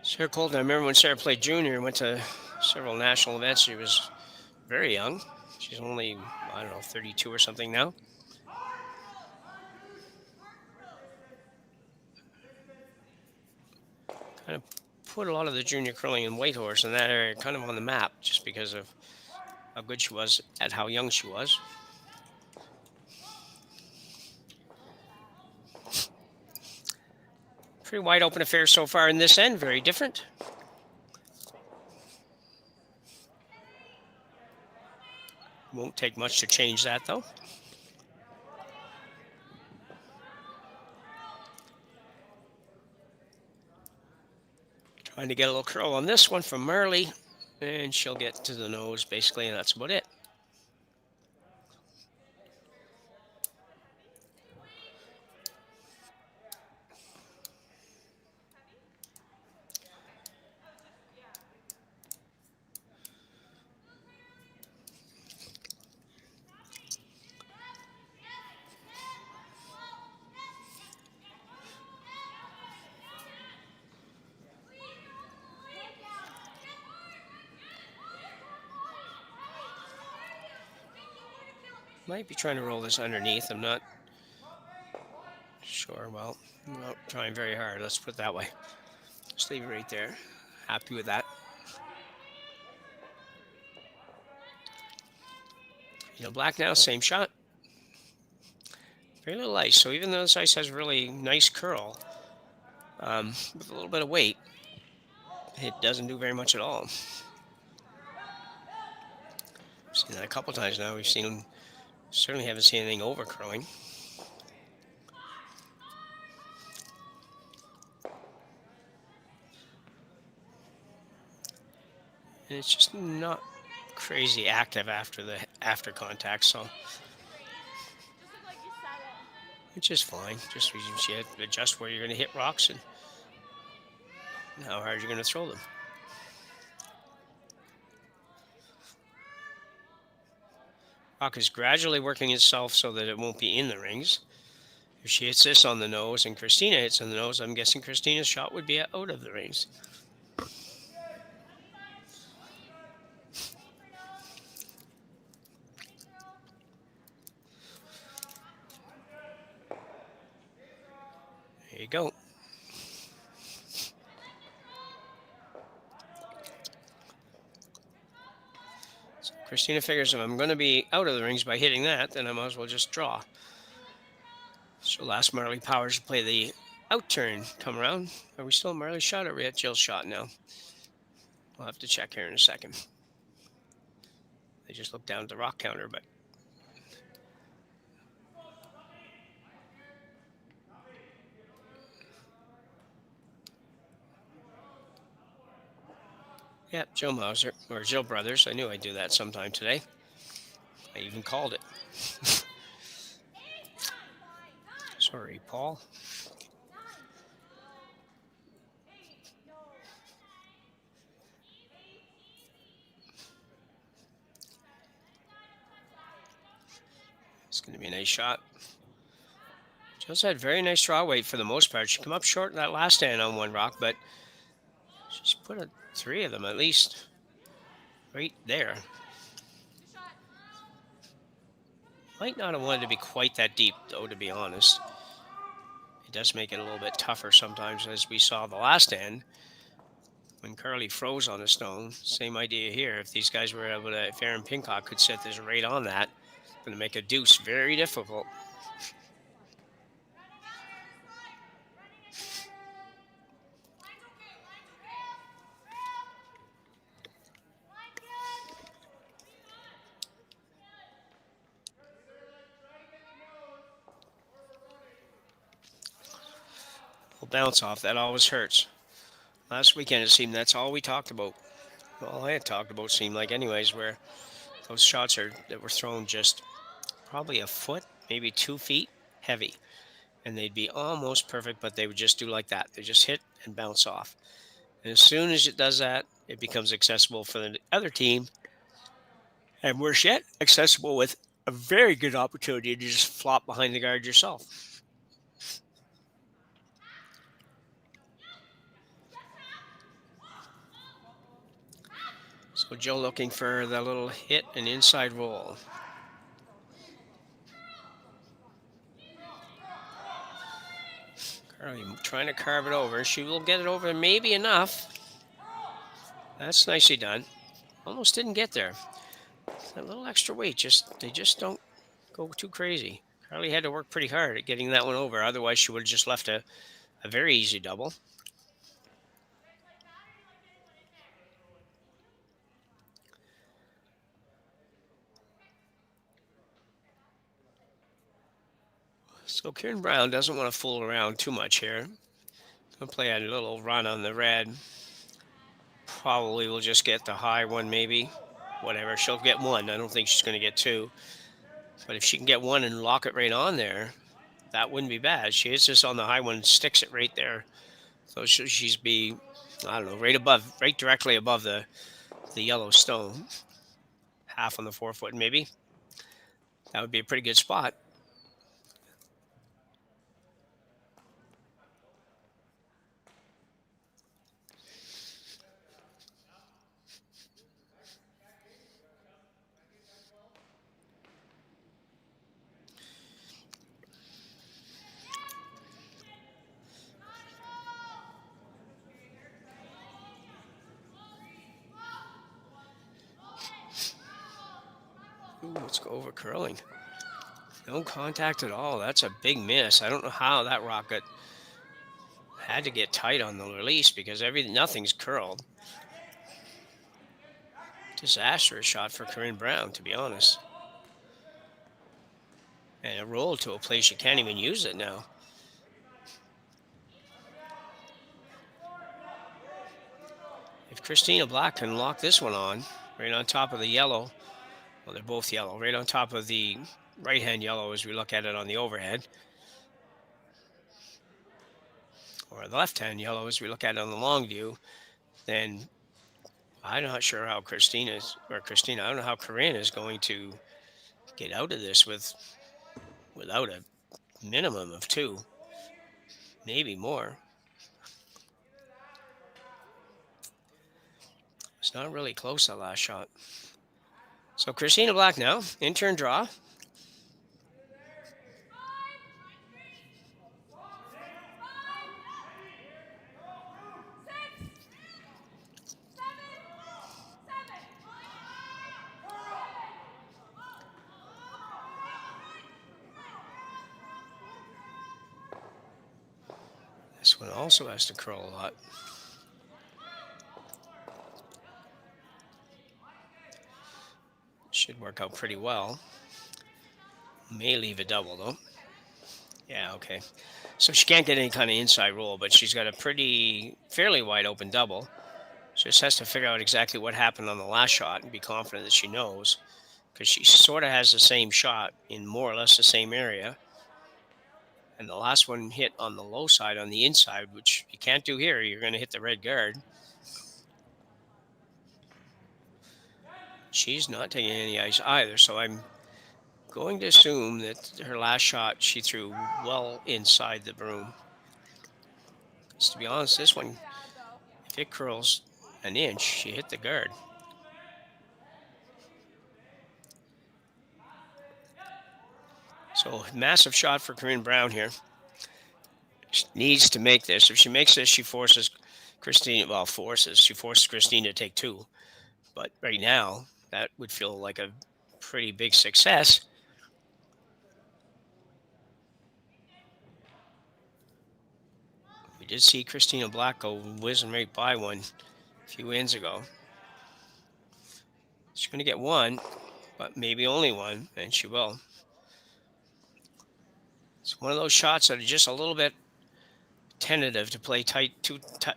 Sarah Colton, I remember when Sarah played junior and went to several national events. She was very young. She's only, 32 or something now. Kind of put a lot of the junior curling and Whitehorse in that area kind of on the map, just because of how good she was at how young she was. Pretty wide open affair so far in this end, very different. Won't take much to change that, though. Trying to get a little curl on this one from Marley, and she'll get to the nose, basically, and that's about it. Might be trying to roll this underneath. I'm not sure. Well, I'm not trying very hard. Let's put it that way. Just leave it right there. Happy with that. Black now, same shot. Very little ice. So even though this ice has really nice curl, with a little bit of weight, it doesn't do very much at all. I've seen that a couple times now. Certainly haven't seen anything over curling. And it's just not crazy active after contact, so which is fine. Just you adjust where you're going to hit rocks and how hard you're going to throw them. Rock is gradually working itself so that it won't be in the rings. If she hits this on the nose and Christina hits on the nose, I'm guessing Christina's shot would be out of the rings. There you go. So Christina figures if I'm going to be out of the rings by hitting that, then I might as well just draw. She'll ask Marley Powers to play the out turn. Come around. Are we still at Marley's shot or are we at Jill's shot now? We'll have to check here in a second. They just looked down at the rock counter, but yeah, Joe Mauser, or Jill Brothers. I knew I'd do that sometime today. I even called it. Sorry, Paul. It's going to be a nice shot. Jill's had very nice draw weight for the most part. She came up short in that last stand on one rock, but she's put 3 of them at least right there. Might not have wanted to be quite that deep, though, to be honest. It does make it a little bit tougher sometimes, as we saw the last end when Curly froze on the stone. Same idea here. If these guys were able to, if Aaron Pincock could set this right on that, going to make a deuce very difficult. Bounce off. That always hurts. Last weekend it seemed that's all we talked about. All I had talked about seemed like anyways, where those shots that were thrown just probably a foot, maybe 2 feet heavy. And they'd be almost perfect, but they would just do like that. They just hit and bounce off. And as soon as it does that, it becomes accessible for the other team. And worse yet, accessible with a very good opportunity to just flop behind the guard yourself. So Joe looking for the little hit and inside roll. Curly trying to carve it over. She will get it over maybe enough. That's nicely done. Almost didn't get there. That little extra weight, they just don't go too crazy. Carly had to work pretty hard at getting that one over. Otherwise, she would have just left a very easy double. So Kieran Brown doesn't want to fool around too much here. Gonna play a little run on the red. Probably will just get the high one, maybe. Whatever, she'll get 1. I don't think she's going to get 2. But if she can get 1 and lock it right on there, that wouldn't be bad. She hits this on the high one, sticks it right there. So she's be, I don't know, right directly above the yellow stone. Half on the 4-foot, maybe. That would be a pretty good spot. let's go over curling. No contact at all. That's a big miss. I don't know how that rocket had to get tight on the release because nothing's curled. Disastrous shot for Corryn Brown, to be honest. And it rolled to a place you can't even use it now. If Christina Black can lock this one on, right on top of the yellow, well, they're both yellow, right on top of the right-hand yellow as we look at it on the overhead, or the left-hand yellow as we look at it on the long view, then I'm not sure how I don't know how Corryn is going to get out of this without a minimum of 2, maybe more. It's not really close, that last shot. So Christina Black now, in-turn draw. This one also has to curl a lot. Should work out pretty well. May leave a double though. Yeah, okay. So she can't get any kind of inside roll, but she's got a fairly wide open double. She just has to figure out exactly what happened on the last shot and be confident that she knows, because she sort of has the same shot in more or less the same area. And the last one hit on the low side on the inside, which you can't do here. You're going to hit the red guard. She's not taking any ice either, so I'm going to assume that her last shot she threw well inside the broom. Because to be honest, this one, if it curls an inch, she hit the guard. So massive shot for Corryn Brown here. She needs to make this. If she makes this, she forces Christina to take 2. But right now, that would feel like a pretty big success. We did see Christina Black go whizzing right by one a few wins ago. She's going to get 1, but maybe only 1, and she will. It's one of those shots that are just a little bit tentative to play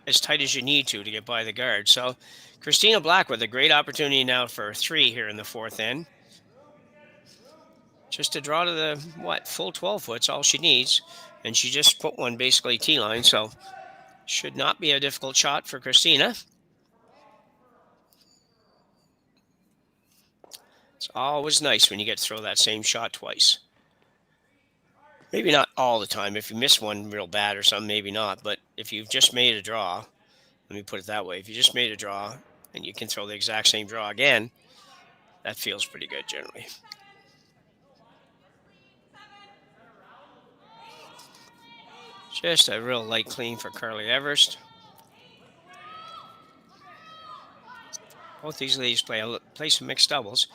as tight as you need to get by the guard. So Christina Black with a great opportunity now for 3 here in the 4th end. Just to draw to the, full 12 foot's all she needs. And she just put one basically T-line, so should not be a difficult shot for Christina. It's always nice when you get to throw that same shot twice. Maybe not all the time. If you miss one real bad or something, maybe not. But if you've just made a draw, let me put it that way. If you just made a draw and you can throw the exact same draw again, that feels pretty good generally. Just a real light clean for Carly Everest. Both these ladies play some mixed doubles.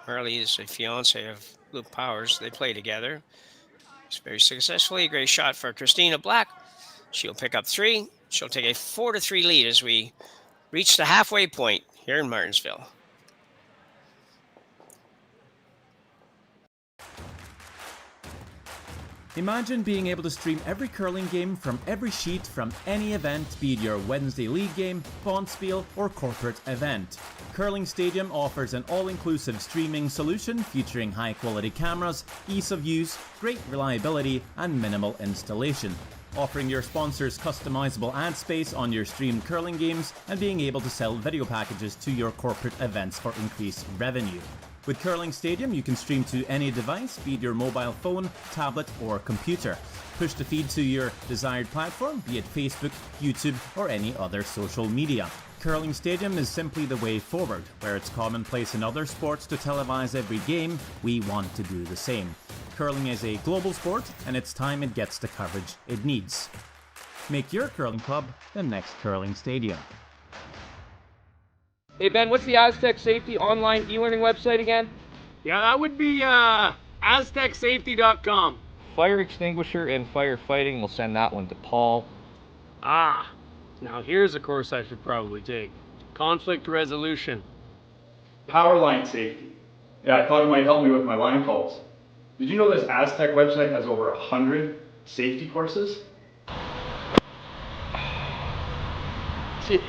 Carly is a fiance of Luke Powers. They play together. It's very successfully. Great shot for Christina Black. She'll pick up 3. She'll take a 4-3 lead as we reach the halfway point here in Martensville. Imagine being able to stream every curling game from every sheet from any event, be it your Wednesday league game, bonspiel, or corporate event. Curling Stadium offers an all-inclusive streaming solution featuring high-quality cameras, ease of use, great reliability, and minimal installation. Offering your sponsors customizable ad space on your streamed curling games and being able to sell video packages to your corporate events for increased revenue. With Curling Stadium, you can stream to any device, be it your mobile phone, tablet, or computer. Push the feed to your desired platform, be it Facebook, YouTube, or any other social media. Curling Stadium is simply the way forward. Where it's commonplace in other sports to televise every game, we want to do the same. Curling is a global sport, and it's time it gets the coverage it needs. Make your curling club the next Curling Stadium. Hey Ben, what's the Aztec Safety online e-learning website again? Yeah, that would be aztecsafety.com. Fire extinguisher and firefighting, we'll send that one to Paul. Ah, now here's a course I should probably take. Conflict resolution. Power line safety. Yeah, I thought it might help me with my line calls. Did you know this Aztec website has over 100 safety courses? Jeez.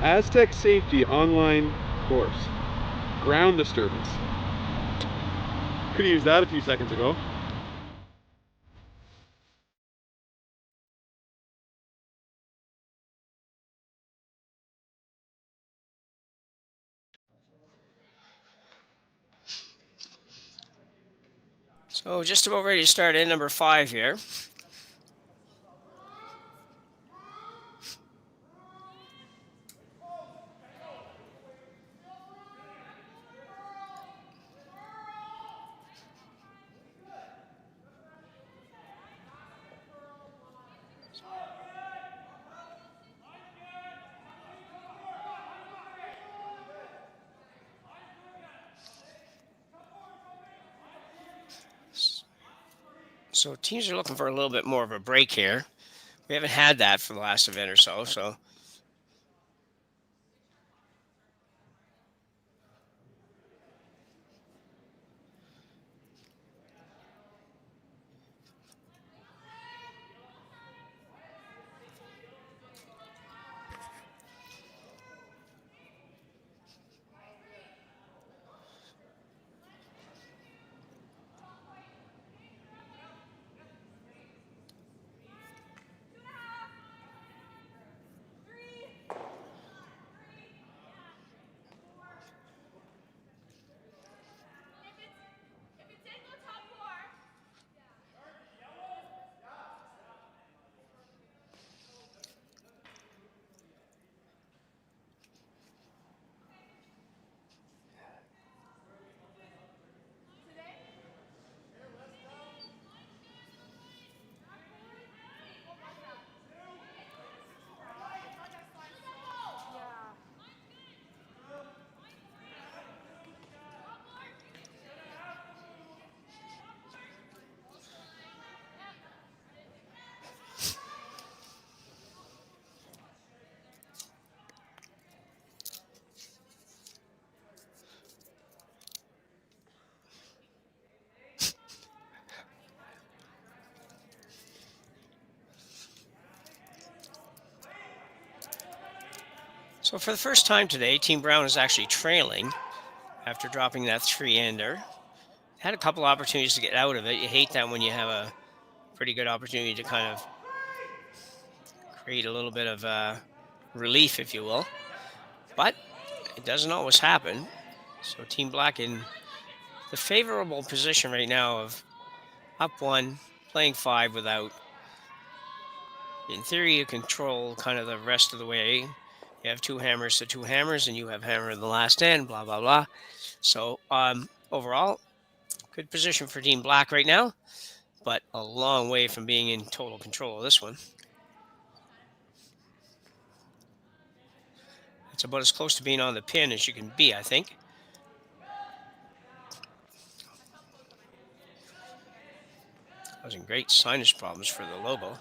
Aztec Safety online course. Ground disturbance. Could have used that a few seconds ago. So just about ready to start in number 5 here. So teams are looking for a little bit more of a break here. We haven't had that for the last event or so. So for the first time today, Team Brown is actually trailing after dropping that 3-ender. Had a couple opportunities to get out of it. You hate that when you have a pretty good opportunity to kind of create a little bit of relief, if you will. But it doesn't always happen. So Team Black in the favorable position right now of up 1, playing 5 without. In theory, you control kind of the rest of the way. You have 2 hammers to 2 hammers, and you have hammer in the last end, blah, blah, blah. So overall, good position for Team Black right now, but a long way from being in total control of this one. It's about as close to being on the pin as you can be, I think. Causing great sinus problems for the Lobo.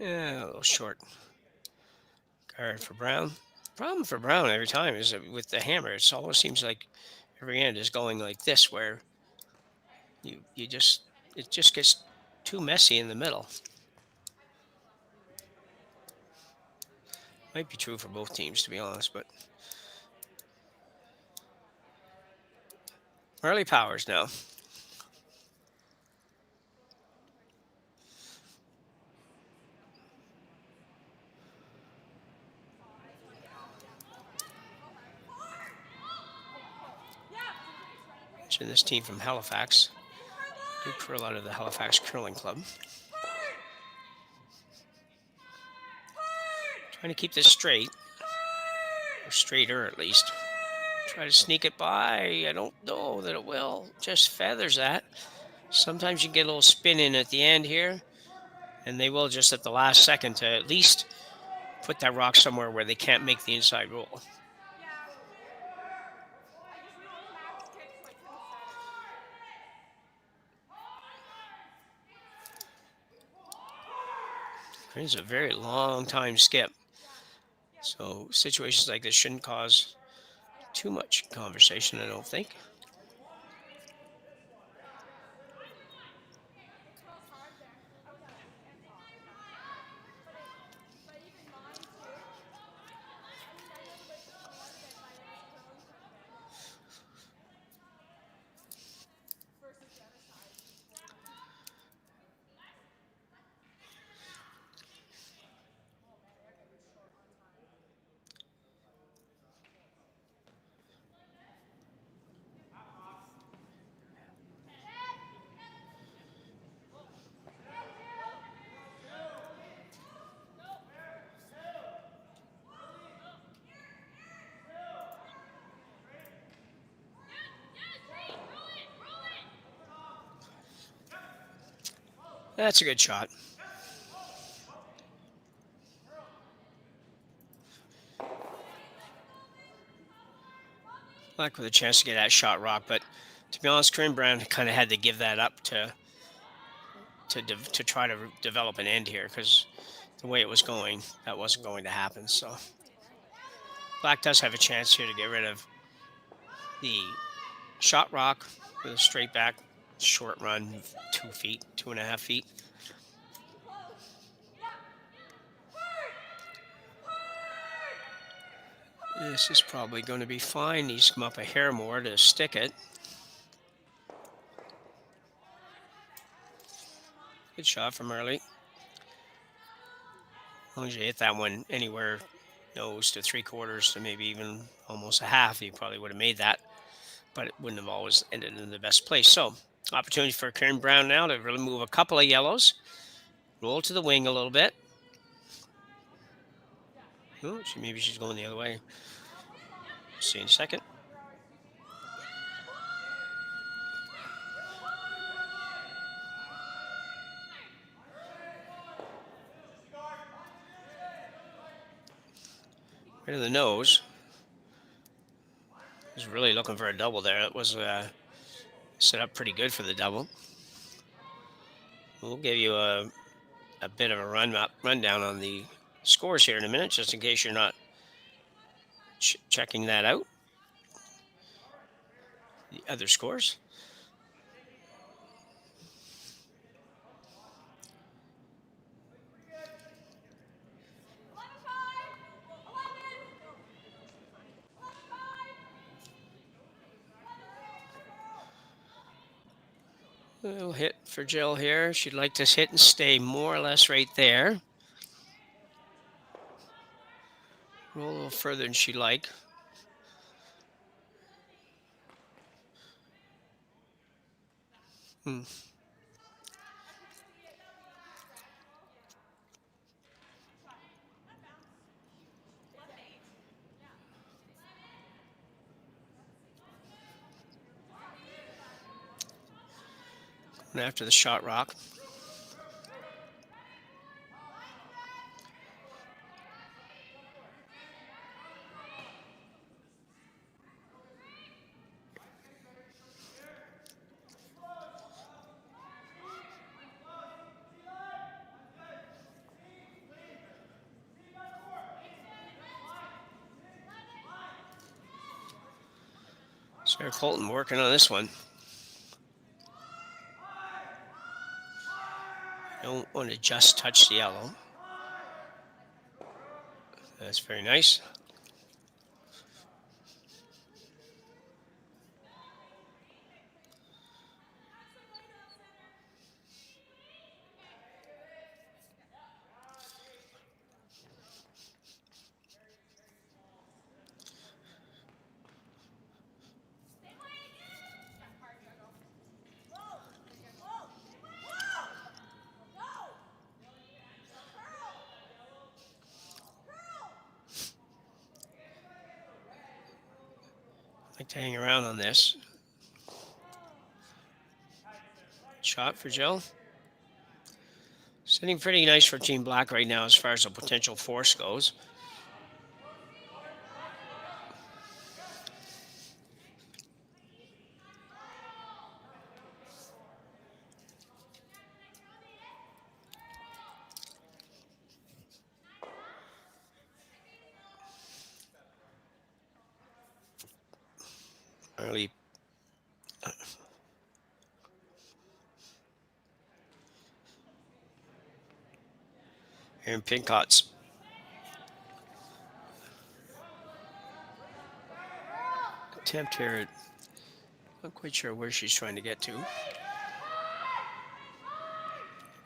Yeah, a little short guard for Brown. Problem for Brown every time is that with the hammer, it always seems like every end is going like this, where it just gets too messy in the middle. Might be true for both teams, to be honest, but Marley Powers now. And this team from Halifax do curl out of the Halifax Curling Club. Trying to keep this straight, or straighter at least. Try to sneak it by. I don't know that it will. Just feathers that. Sometimes you get a little spin in at the end here, and they will just at the last second to at least put that rock somewhere where they can't make the inside roll. It's a very long time skip. So situations like this shouldn't cause too much conversation, I don't think. That's a good shot. Luck with a chance to get that shot rock, but to be honest, Corryn Brown kind of had to give that up to try to develop an end here, because the way it was going, that wasn't going to happen. So Black does have a chance here to get rid of the shot rock with a straight back short run, 2 feet, 2.5 feet. This is probably going to be fine. Needs to come up a hair more to stick it. Good shot from early. As long as you hit that one anywhere nose to 3/4 to maybe even almost a half, you probably would have made that, but it wouldn't have always ended in the best place. So opportunity for Corryn Brown now to really move a couple of yellows. Roll to the wing a little bit. Oh, maybe she's going the other way. See in a second. Right to the nose. Was really looking for a double there. It was set up pretty good for the double. We'll give you a bit of a rundown on the scores here in a minute, just in case you're not checking that out. The other scores. A little hit for Jill here. She'd like to hit and stay more or less right there. Roll a little further than she'd like. And after the shot rock. Sarah Colton working on this one. Don't want to just touch the yellow. That's very nice. Like to hang around on this. Shot for Jill. Sitting pretty nice for Team Black right now as far as the potential force goes. Early. Aaron Pincotts. Attempt here. Not quite sure where she's trying to get to.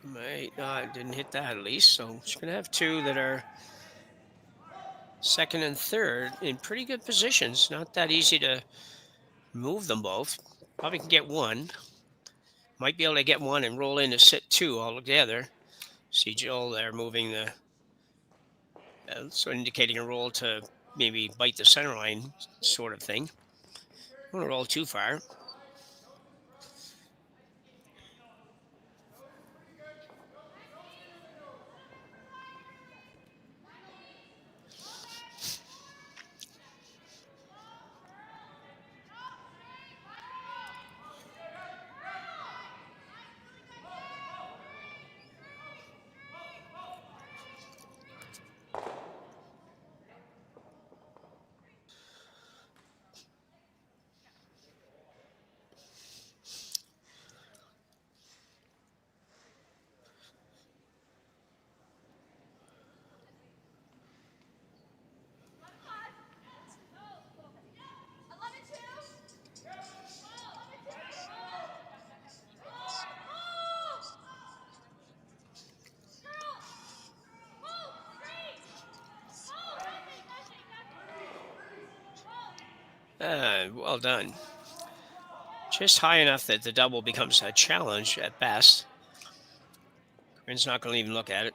Might not, didn't hit that at least. So she's going to have two that are second and third in pretty good positions. Not that easy to move them both. Probably can get one. Might be able to get one and roll into sit two all together. See Jill there moving the, so indicating a roll to maybe bite the center line sort of thing. Don't want to roll too far. Well done. Just high enough that the double becomes a challenge at best. Corryn's not going to even look at it.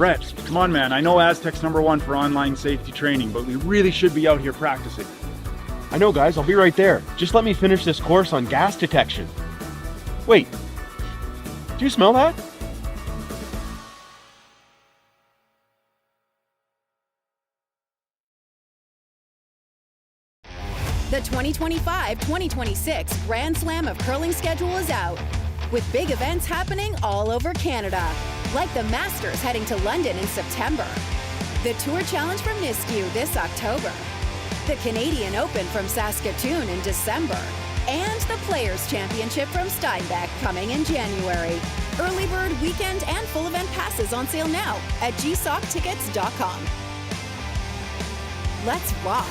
Brett, come on, man. I know Aztec's #1 for online safety training, but we really should be out here practicing. I know, guys. I'll be right there. Just let me finish this course on gas detection. Wait. Do you smell that? The 2025-2026 Grand Slam of Curling schedule is out, with big events happening all over Canada, like the Masters heading to London in September, the Tour Challenge from Nisku this October, the Canadian Open from Saskatchewan in December, and the Players' Championship from Steinbeck coming in January. Early bird weekend and full event passes on sale now at gsoctickets.com. Let's rock!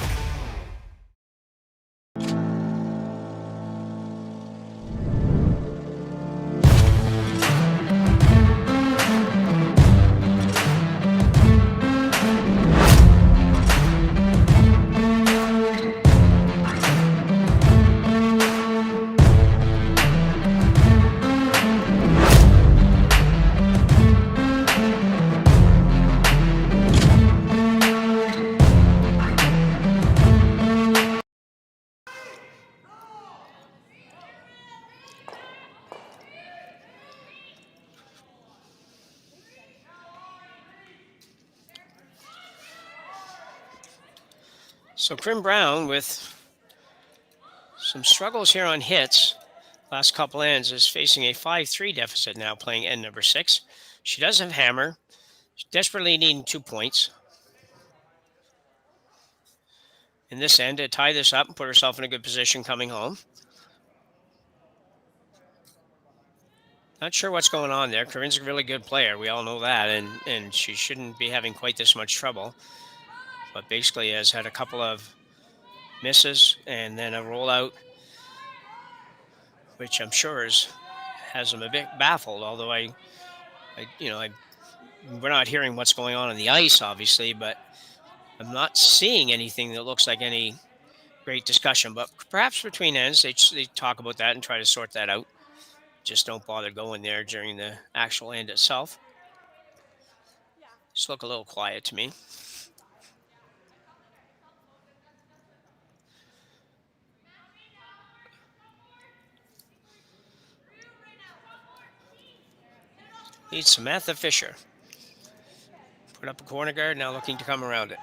So Corryn Brown, with some struggles here on hits, last couple ends, is facing a 5-3 deficit now, playing end number 6. She does have hammer. She's desperately needing 2 points in this end to tie this up and put herself in a good position coming home. Not sure what's going on there. Corryn's a really good player. We all know that, and she shouldn't be having quite this much trouble. But basically has had a couple of misses and then a rollout, which I'm sure has him a bit baffled. Although we're not hearing what's going on the ice, obviously, but I'm not seeing anything that looks like any great discussion. But perhaps between ends, they talk about that and try to sort that out. Just don't bother going there during the actual end itself. Just look a little quiet to me. Leads Samantha Fisher. Put up a corner guard, now looking to come around it.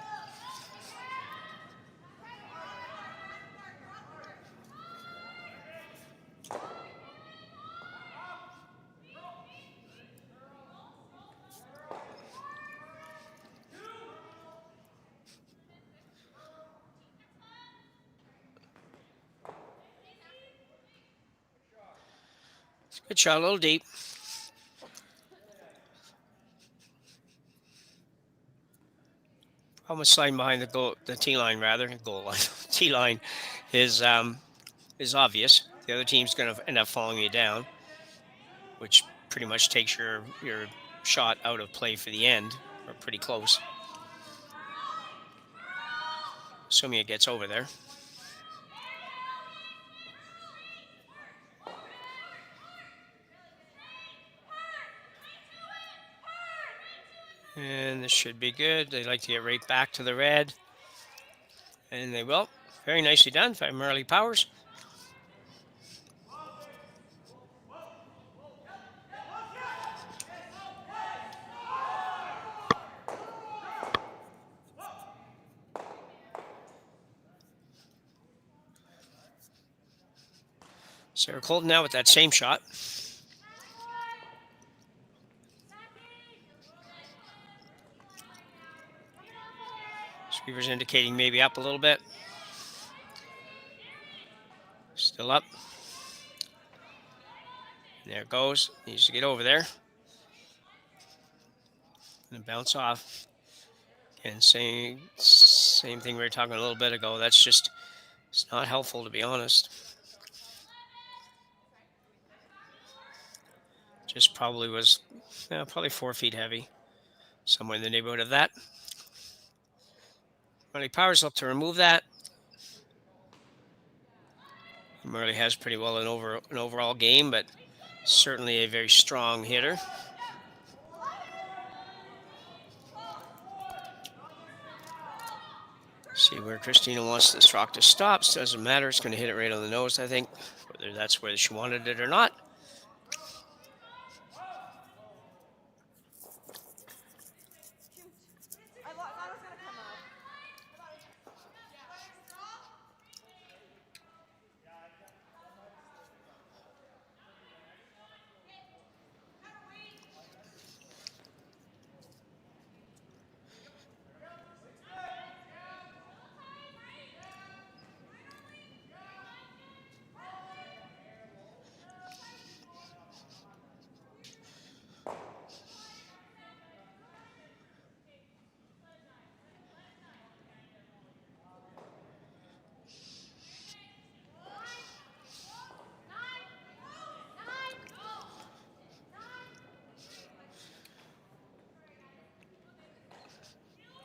It's a good shot, a little deep. Almost sliding behind the T line, goal line. T line is obvious. The other team's going to end up following you down, which pretty much takes your shot out of play for the end, or pretty close. Assuming it gets over there. And this should be good. They like to get right back to the red. And they will. Very nicely done by Marley Powers. Sarah Colton now with that same shot. Beaver's indicating maybe up a little bit. Still up. There it goes. Needs to get over there. And bounce off. And same thing we were talking a little bit ago. That's just, it's not helpful, to be honest. Just probably was, probably 4 feet heavy. Somewhere in the neighborhood of that. Marley Powers up to remove that. Marley has pretty well an overall game, but certainly a very strong hitter. See where Christina wants this rock to stop. Doesn't matter. It's going to hit it right on the nose, I think, whether that's where she wanted it or not.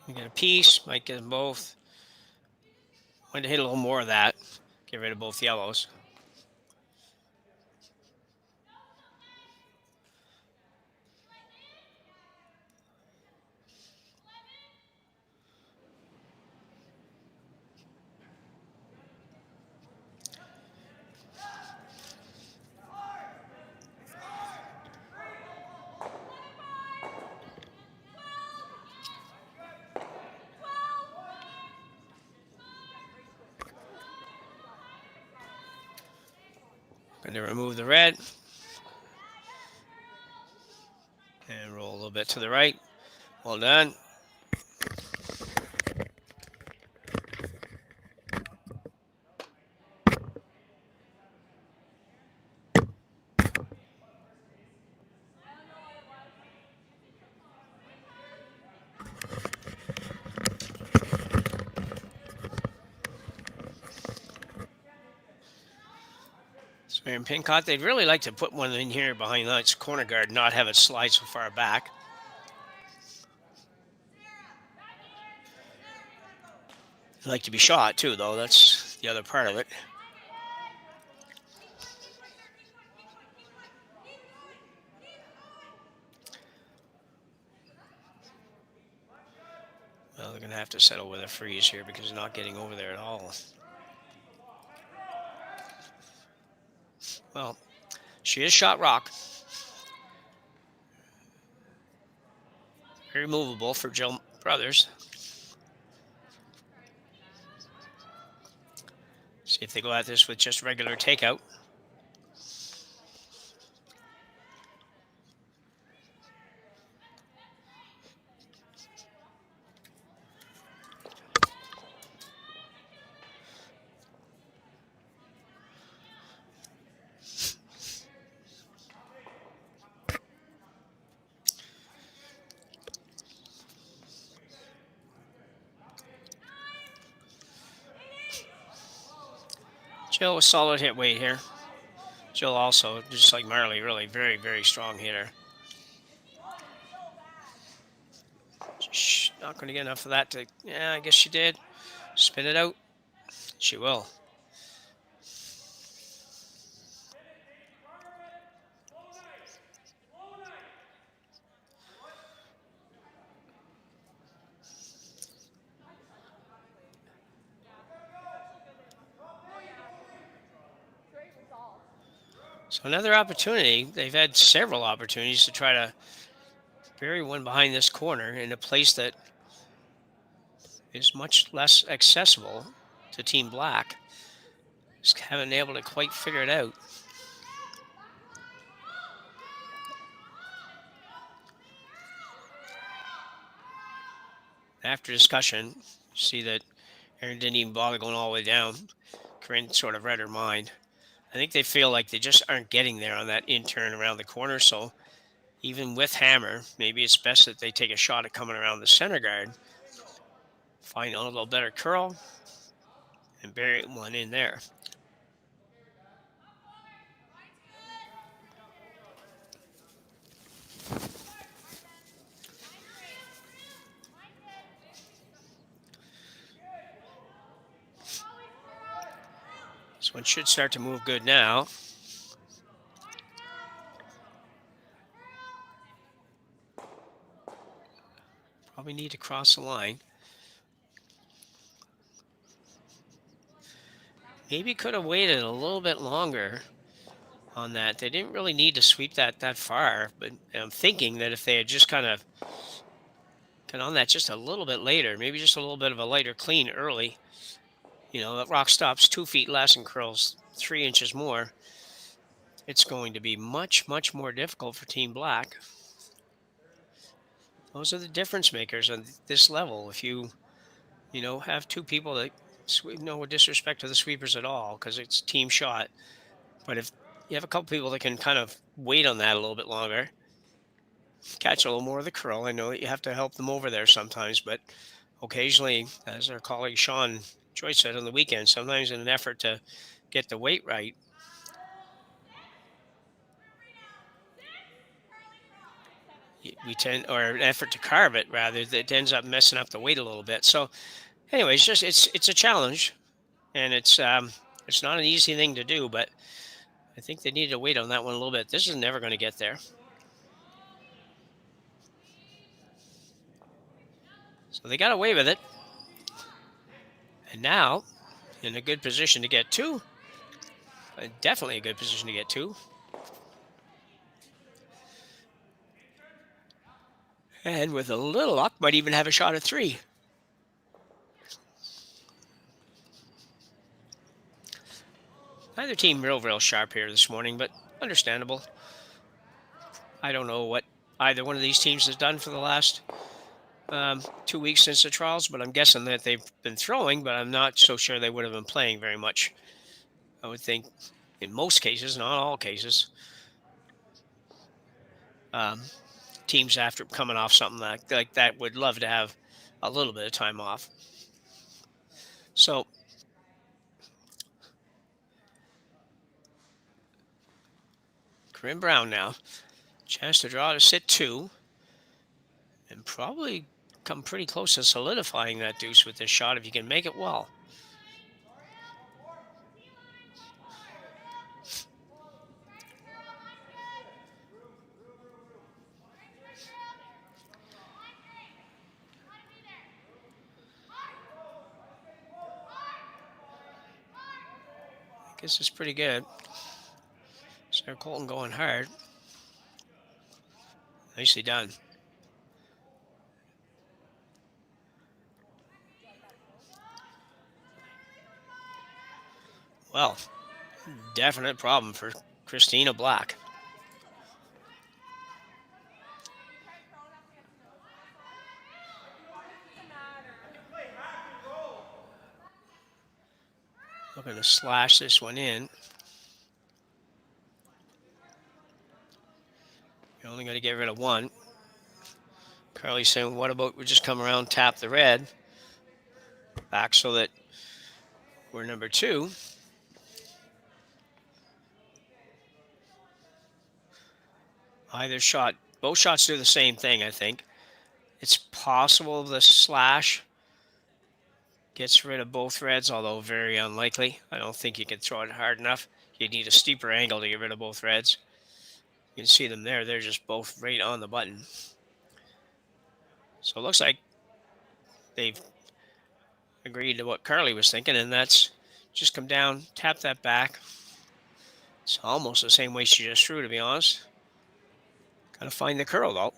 You get a piece, might get them both. Want to hit a little more of that. Get rid of both yellows. Going to remove the red. And roll a little bit to the right. Well done. And Pincott, they'd really like to put one in here behind that corner guard, not have it slide so far back. They'd like to be shot too, though. That's the other part of it. Well, they're going to have to settle with a freeze here because they're not getting over there at all. Well, she is shot rock. Very movable for Jill Brothers. See if they go at this with just regular takeout. Jill a solid hit weight here. Jill also, just like Marley, really very, very strong hitter. She's not going to get enough of that to, yeah, I guess she did. Spin it out. She will. So another opportunity. They've had several opportunities to try to bury one behind this corner in a place that is much less accessible to Team Black. Just haven't been able to quite figure it out. After discussion, you see that Erin didn't even bother going all the way down. Corryn sort of read her mind. I think they feel like they just aren't getting there on that in-turn around the corner, so even with hammer, maybe it's best that they take a shot at coming around the center guard, find a little better curl, and bury one in there. This one should start to move good now. Probably need to cross the line. maybe could have waited a little bit longer on that. They didn't really need to sweep that far, but I'm thinking that if they had just kind of got on that just a little bit later, maybe just a little bit of a lighter clean early, that rock stops 2 feet less and curls 3 inches more, it's going to be much, much more difficult for Team Black. Those are the difference makers on this level. If you have two people that sweep, no disrespect to the sweepers at all, because it's team shot. But if you have a couple people that can kind of wait on that a little bit longer, catch a little more of the curl. I know that you have to help them over there sometimes, but occasionally, as our colleague Sean Joyce said on the weekend, sometimes in an effort to get the weight right, we tend, or an effort to carve it rather, that ends up messing up the weight a little bit. So anyways, it's a challenge, and it's not an easy thing to do, but I think they need to wait on that one a little bit. This is never going to get there. So they got away with it. And now in a good position to get two. Definitely a good position to get two. And with a little luck, might even have a shot at 3. Neither team real sharp here this morning, but understandable. I don't know what either one of these teams has done for the last 2 weeks since the trials, but I'm guessing that they've been throwing, but I'm not so sure they would have been playing very much. I would think in most cases, not all cases, teams after coming off something like that would love to have a little bit of time off. So Corryn Brown now, chance to draw to sit 2, and probably come pretty close to solidifying that deuce with this shot if you can make it well. I guess it's pretty good. Sarah Colton going hard. Nicely done. Well, definite problem for Christina Black. Looking to slash this one in. You're only going to get rid of 1. Carly's saying, what about we just come around, tap the red back so that we're number 2. Either shot, both shots do the same thing, I think. It's possible the slash gets rid of both reds, although very unlikely. I don't think you can throw it hard enough. You need a steeper angle to get rid of both reds. You can see them there. They're just both right on the button. So it looks like they've agreed to what Carly was thinking, and that's just come down, tap that back. It's almost the same way she just threw, to be honest. Got to find the curl, though.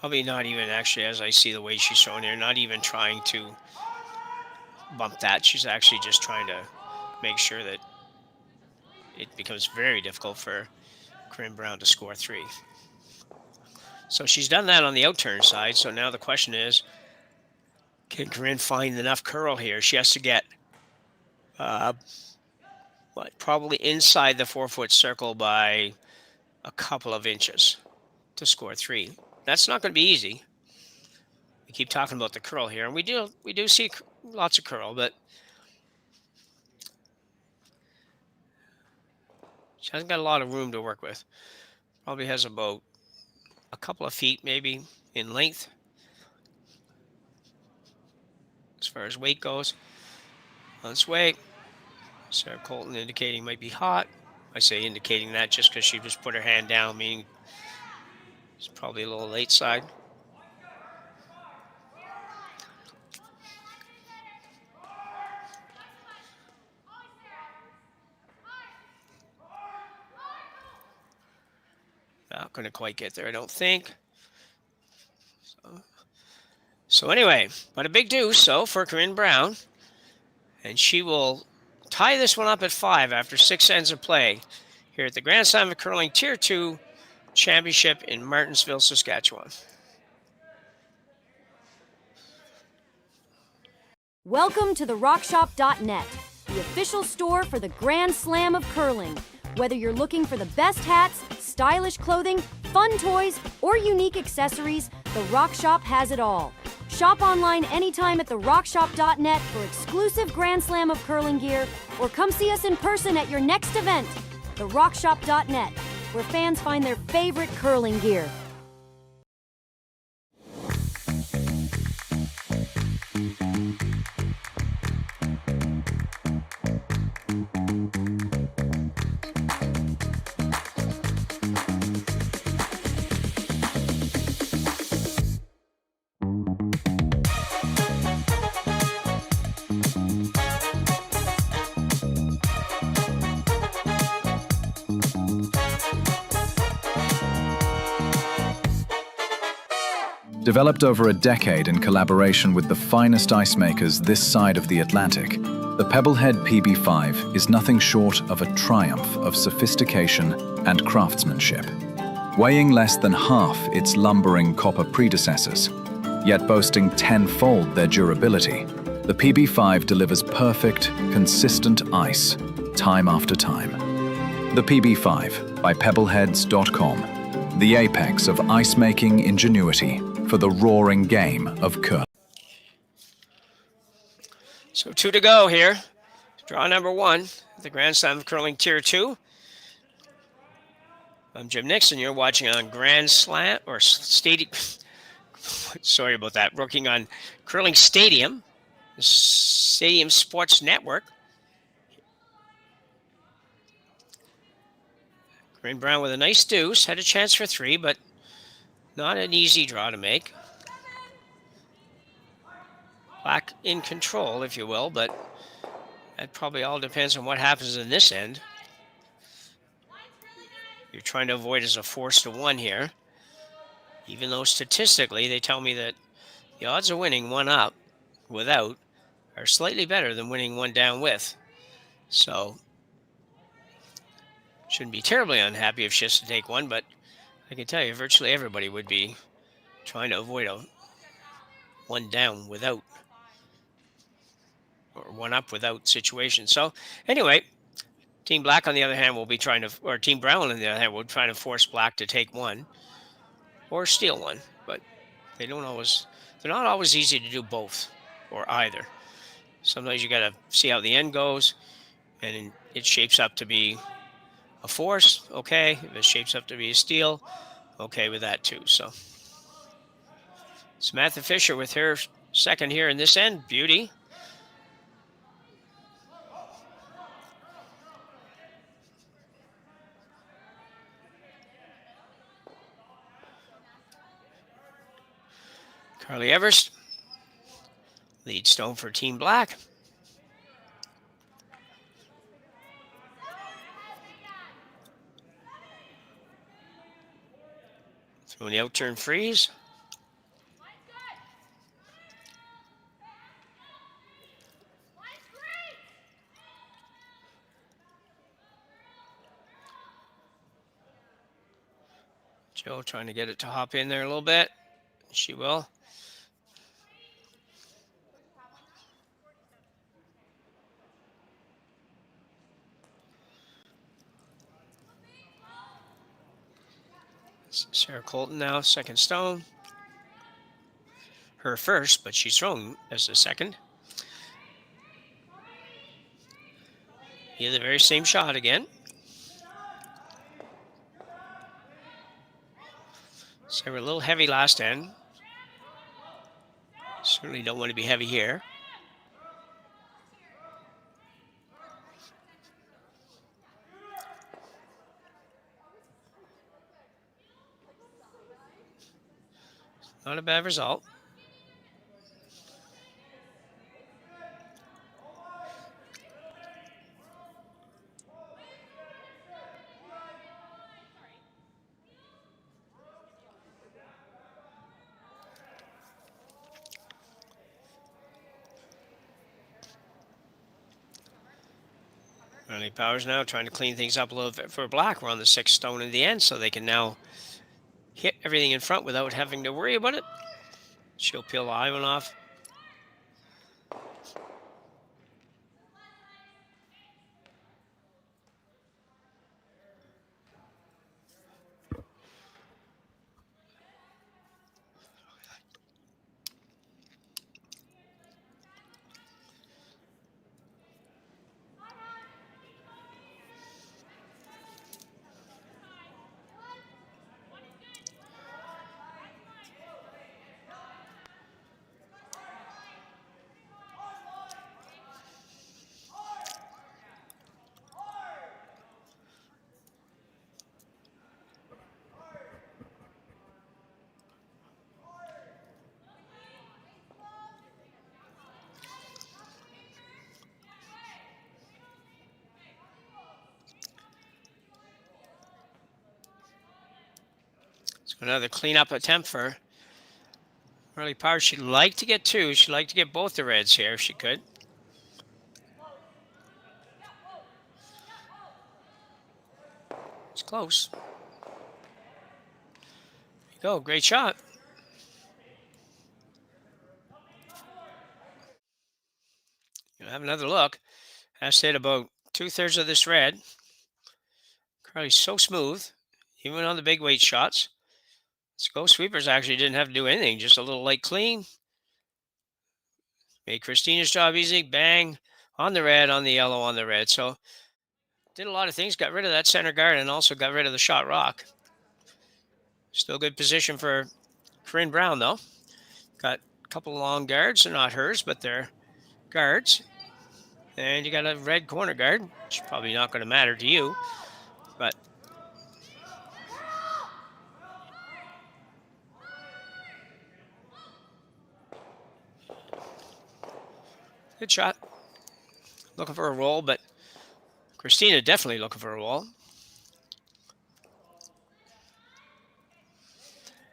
Probably not even actually, as I see the way she's throwing here, not even trying to bump that. She's actually just trying to make sure that it becomes very difficult for Corryn Brown to score 3. So she's done that on the out-turn side. So now the question is, can Corryn find enough curl here? She has to get, probably inside the 4-foot circle by a couple of inches to score 3. That's not going to be easy. keep talking about the curl here, and we do see lots of curl, but she hasn't got a lot of room to work with. Probably has about a couple of feet maybe in length as far as weight goes. On its way, Sarah Colton indicating might be hot. I say indicating that just because she just put her hand down, meaning it's probably a little late side. Not going to quite get there, I don't think. So anyway, but a big deuce, so for Corryn Brown. And she will tie this one up at 5 after 6 ends of play here at the Grand Slam of Curling Tier 2 Championship in Martensville, Saskatchewan. Welcome to the RockShop.net, the official store for the Grand Slam of Curling. Whether you're looking for the best hats, stylish clothing, fun toys, or unique accessories, the Rock Shop has it all. Shop online anytime at therockshop.net for exclusive Grand Slam of Curling gear, or come see us in person at your next event. Therockshop.net, where fans find their favorite curling gear. Developed over a decade in collaboration with the finest ice makers this side of the Atlantic, the Pebblehead PB5 is nothing short of a triumph of sophistication and craftsmanship. Weighing less than half its lumbering copper predecessors, yet boasting tenfold their durability, the PB5 delivers perfect, consistent ice, time after time. The PB5 by Pebbleheads.com, the apex of ice-making ingenuity for the roaring game of curling. So 2 to go here. Draw number 1, the Grand Slam of Curling Tier 2. I'm Jim Nixon. You're watching on Grand Slam, or Stadium. Sorry about that. Working on Curling Stadium, the Stadium Sports Network. Corryn Brown with a nice deuce. Had a chance for 3, but not an easy draw to make. Black in control, if you will, but that probably all depends on what happens in this end. You're trying to avoid as a force to 1 here, even though statistically they tell me that the odds of winning 1 up without are slightly better than winning 1 down with. So shouldn't be terribly unhappy if she has to take 1, but I can tell you virtually everybody would be trying to avoid a 1 down without, or 1 up without situation. So anyway, Team Black on the other hand will be trying to, or Team Brown on the other hand will try to force Black to take 1 or steal 1, but they're not always easy to do both or either. Sometimes you got to see how the end goes, and it shapes up to be a force, okay. If it shapes up to be a steal, okay with that too. So Samantha Fisher with her second here in this end, beauty. Carly Everest, lead stone for Team Black. Throwing the out-turn freeze. Joe trying to get it to hop in there a little bit. She will. Sarah Colton now, second stone. her first, but she's thrown as the second. Yeah, the very same shot again. So we're a little heavy last end. Certainly don't want to be heavy here. Not a bad result. Riley Powers now trying to clean things up a little bit for black. We're on the 6th stone in the end, so they can now hit everything in front without having to worry about it. She'll peel the high one off. So another cleanup attempt for Riley Powers. She'd like to get 2. She'd like to get both the reds here if she could. It's close. There you go. Great shot. You'll have another look. Has to hit about 2/3 of this red. Carly's so smooth, even on the big weight shots. Go sweepers actually didn't have to do anything, just a little light clean. Made Christina's job easy. Bang on the red, on the yellow, on the red. So did a lot of things. Got rid of that center guard and also got rid of the shot rock. Still good position for Corryn Brown though. Got a couple of long guards. They're not hers, but they're guards. And you got a red corner guard, which is probably not going to matter to you, but good shot. Looking for a roll, but Christina definitely looking for a roll.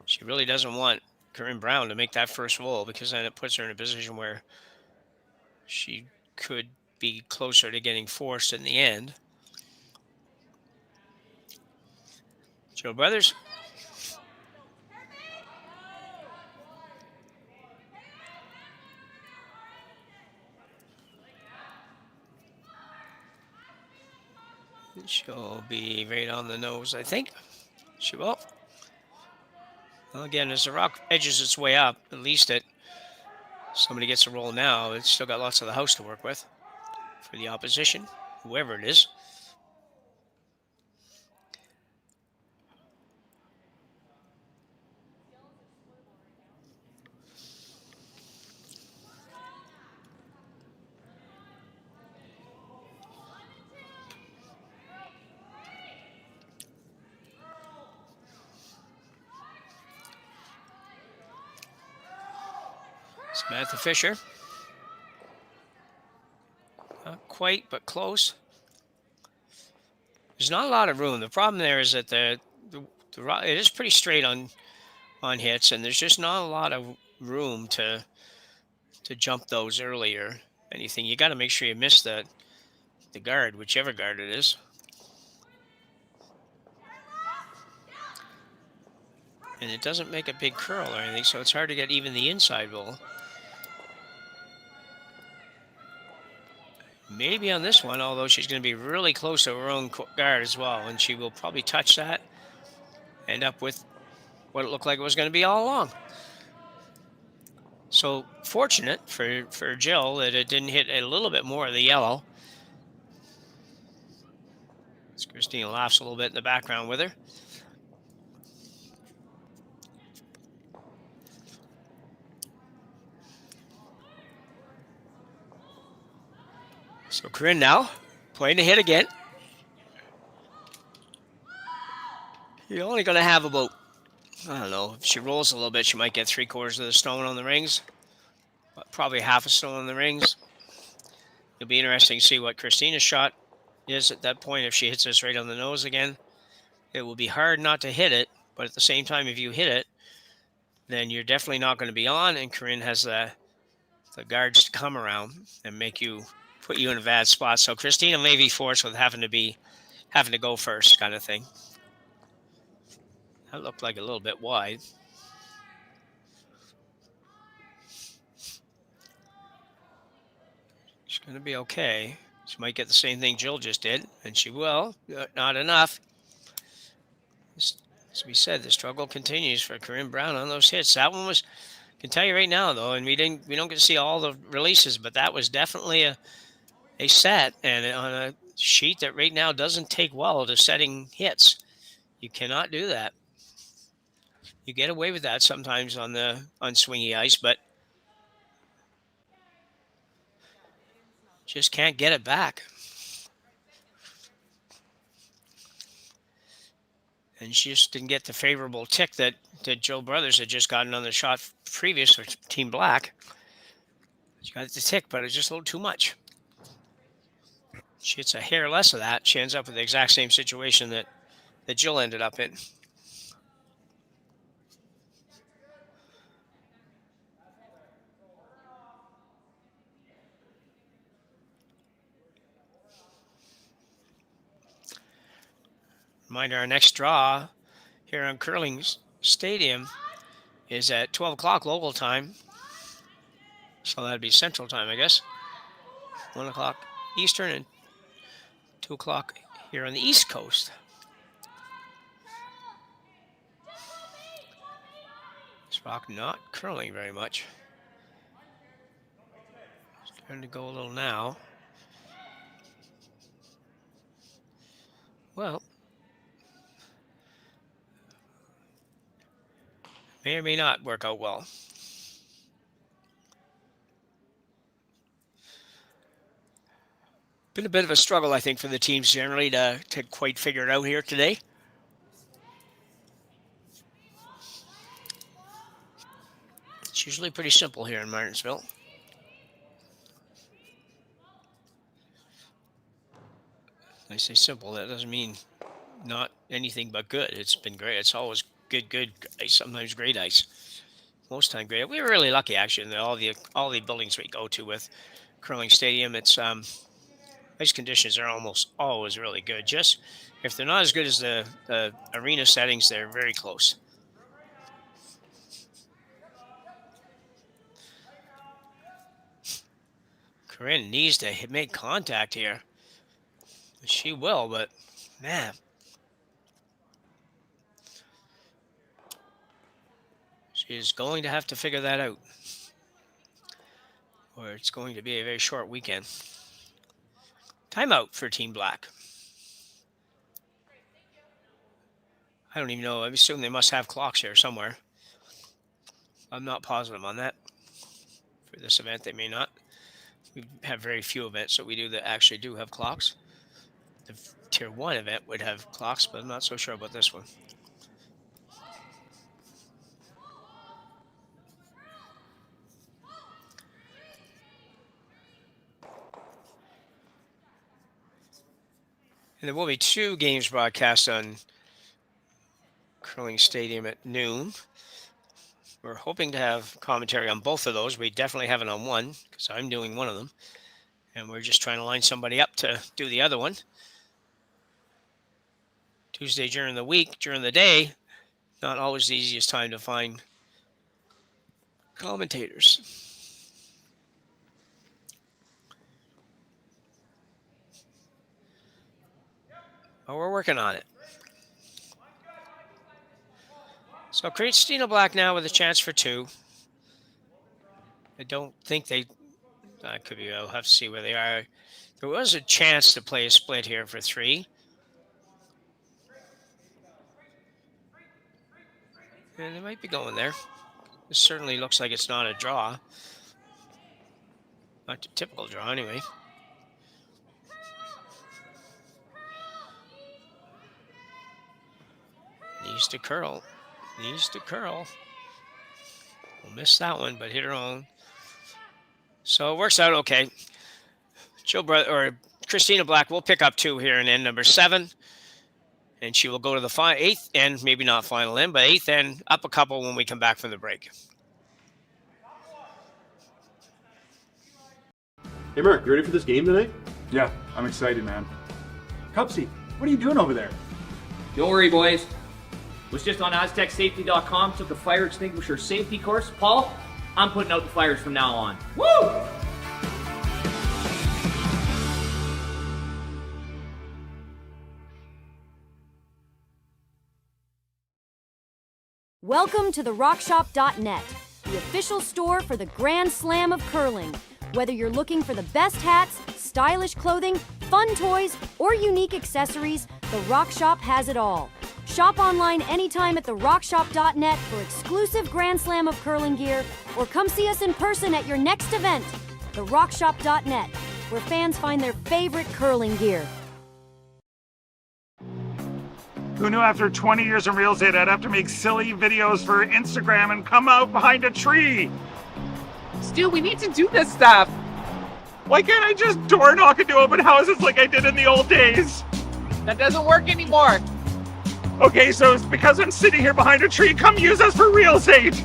She really doesn't want Corryn Brown to make that first roll because then it puts her in a position where she could be closer to getting forced in the end. Joe Brothers. She'll be right on the nose, I think. She will. Well, again, as the rock edges its way up, at least somebody gets a roll now. It's still got lots of the house to work with for the opposition, whoever it is. Samantha Fisher. Not quite, but close. There's not a lot of room. The problem there is that it is pretty straight on hits, and there's just not a lot of room to jump those earlier. Anything, you got to make sure you miss the guard, whichever guard it is. And it doesn't make a big curl or anything, so it's hard to get even the inside roll. Maybe on this one, although she's going to be really close to her own guard as well, and she will probably touch that, end up with what it looked like it was going to be all along. So fortunate for Jill that it didn't hit a little bit more of the yellow. As Christina laughs a little bit in the background with her. So Corryn now playing to hit again. You're only going to have about, I don't know, if she rolls a little bit, she might get 3/4 of the stone on the rings. But probably half a stone on the rings. It'll be interesting to see what Christina's shot is at that point. If she hits this right on the nose again, it will be hard not to hit it. But at the same time, if you hit it, then you're definitely not going to be on. And Corryn has the guards to come around and put you in a bad spot. So Christina may be forced with having to go first kind of thing. That looked like a little bit wide. She's going to be okay. She might get the same thing Jill just did, and she will. Not enough. As we said, the struggle continues for Corryn Brown on those hits. That one was, I can tell you right now though, and we don't get to see all the releases, but that was definitely a set, and on a sheet that right now doesn't take well to setting hits. You cannot do that. You get away with that sometimes on swingy ice, but just can't get it back. And she just didn't get the favorable tick that Joe Brothers had just gotten on the shot previous for Team Black. She got the tick, but it's just a little too much. She hits a hair less of that. She ends up with the exact same situation that Jill ended up in. Reminder, our next draw here on Curling Stadium is at 12 o'clock local time. So that'd be Central time, I guess. 1 o'clock Eastern and 2 o'clock here on the East Coast. This rock not curling very much. Starting to go a little now. Well, may or may not work out well. Been a bit of a struggle, I think, for the teams generally to quite figure it out here today. It's usually pretty simple here in Martensville. I say simple, that doesn't mean not anything but good. It's been great. It's always good ice, sometimes great ice. Most time great. We were really lucky actually in all the buildings we go to with Curling Stadium. It's ice conditions are almost always really good. Just if they're not as good as the arena settings, they're very close. Corryn needs to make contact here. She will, but man. She's going to have to figure that out, or it's going to be a very short weekend. Timeout for Team Black. I don't even know. I assume they must have clocks here somewhere. I'm not positive on that. For this event, they may not. We have very few events that we do that actually do have clocks. The Tier 1 event would have clocks, but I'm not so sure about this one. And there will be 2 games broadcast on Curling Stadium at noon. We're hoping to have commentary on both of those. We definitely have it on one because I'm doing one of them. And we're just trying to line somebody up to do the other one. Tuesday during the week, during the day, not always the easiest time to find commentators. But we're working on it. So Christina Black now with a chance for 2. I don't think they. Could be. I'll have to see where they are. There was a chance to play a split here for 3. And they might be going there. This certainly looks like it's not a draw. Not a typical draw, anyway. Needs to curl. Needs to curl. We'll miss that one, but hit her own. So it works out okay. Christina Black will pick up 2 here in end number 7. And she will go to the 8th end, maybe not final end, but 8th end, up a couple when we come back from the break. Hey, Mark, you ready for this game tonight? Yeah, I'm excited, man. Cupsy, what are you doing over there? Don't worry, boys. Was just on AztecSafety.com, took a fire extinguisher safety course. Paul, I'm putting out the fires from now on. Woo! Welcome to the RockShop.net, the official store for the Grand Slam of Curling. Whether you're looking for the best hats, stylish clothing, fun toys, or unique accessories, the Rock Shop has it all. Shop online anytime at therockshop.net for exclusive Grand Slam of Curling gear, or come see us in person at your next event. Therockshop.net, where fans find their favorite curling gear. Who knew after 20 years in real estate I'd have to make silly videos for Instagram and come out behind a tree? Stu, we need to do this stuff. Why can't I just door knock into open houses like I did in the old days? That doesn't work anymore. Okay, so it's because I'm sitting here behind a tree. Come use us for real estate.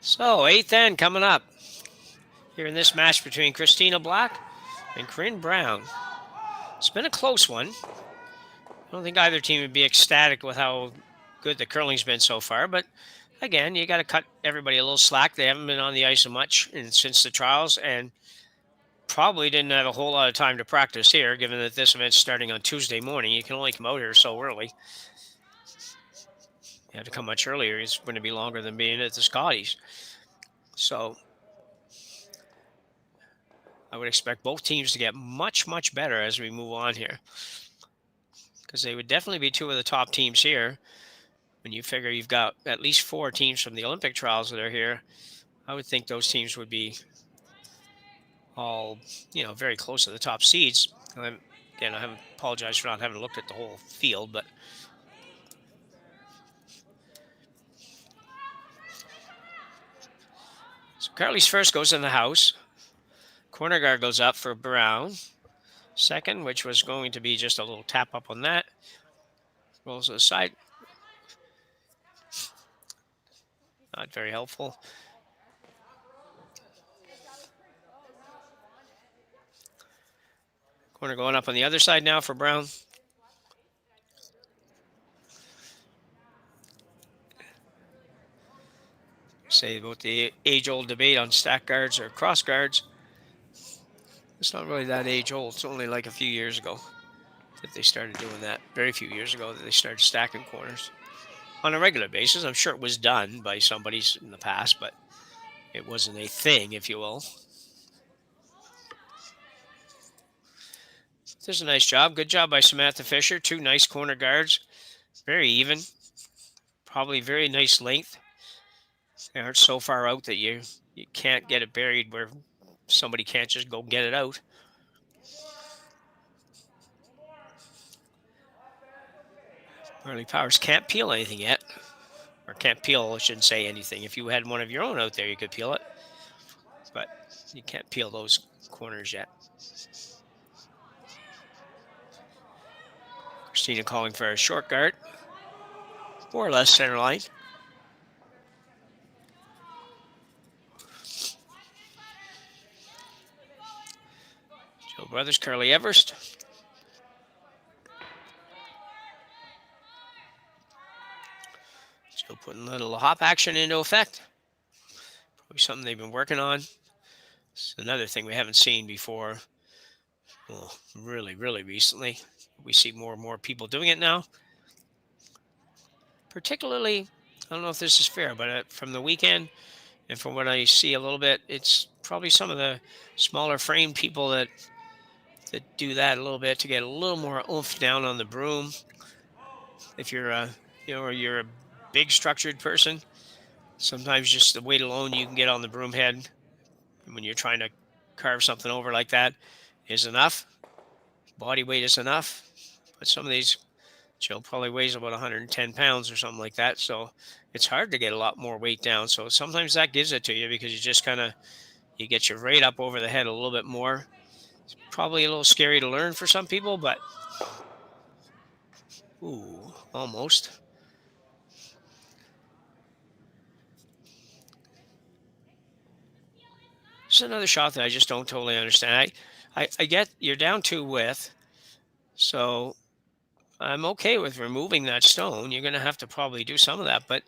So, 8th end coming up here in this match between Christina Black and Corryn Brown. It's been a close one. I don't think either team would be ecstatic with how good the curling's been so far, but again, you got to cut everybody a little slack. They haven't been on the ice so much since the trials, and probably didn't have a whole lot of time to practice here, given that this event's starting on Tuesday morning. You can only come out here so early. You have to come much earlier. It's going to be longer than being at the Scotties. So I would expect both teams to get much, much better as we move on here, because they would definitely be 2 of the top teams here. When you figure you've got at least 4 teams from the Olympic trials that are here, I would think those teams would be all, very close to the top seeds. Again, I apologize for not having looked at the whole field, but so Carly's first goes in the house. Corner guard goes up for Brown. Second, which was going to be just a little tap up on that. Rolls to the side. Not very helpful. Corner going up on the other side now for Brown. Say about the age-old debate on stack guards or cross guards. It's not really that age-old. It's only like a few years ago that they started doing that. Very few years ago that they started stacking corners on a regular basis. I'm sure it was done by somebody in the past, but it wasn't a thing, if you will. This is a nice job. Good job by Samantha Fisher. 2 nice corner guards. Very even. Probably very nice length. They aren't so far out that you can't get it buried where somebody can't just go get it out. Marley Powers can't peel anything yet. Or can't peel, I shouldn't say anything. If you had one of your own out there, you could peel it. But you can't peel those corners yet. Christina calling for a short guard, more or less center line. Joe Brothers, Curly Everest. Joe putting a little hop action into effect. Probably something they've been working on. It's another thing we haven't seen before. Well, really recently. We see more and more people doing it now. Particularly, I don't know if this is fair, but from the weekend and from what I see a little bit, it's probably some of the smaller frame people that do that a little bit to get a little more oomph down on the broom. If you're or you're a big structured person, sometimes just the weight alone you can get on the broom head when you're trying to carve something over like that is enough. Body weight is enough. But some of these, Joe probably weighs about 110 pounds or something like that. So it's hard to get a lot more weight down. So sometimes that gives it to you because you just you get your weight up over the head a little bit more. It's probably a little scary to learn for some people, but ooh, almost. It's another shot that I just don't totally understand. I get you're down 2 width, so I'm okay with removing that stone. You're going to have to probably do some of that, but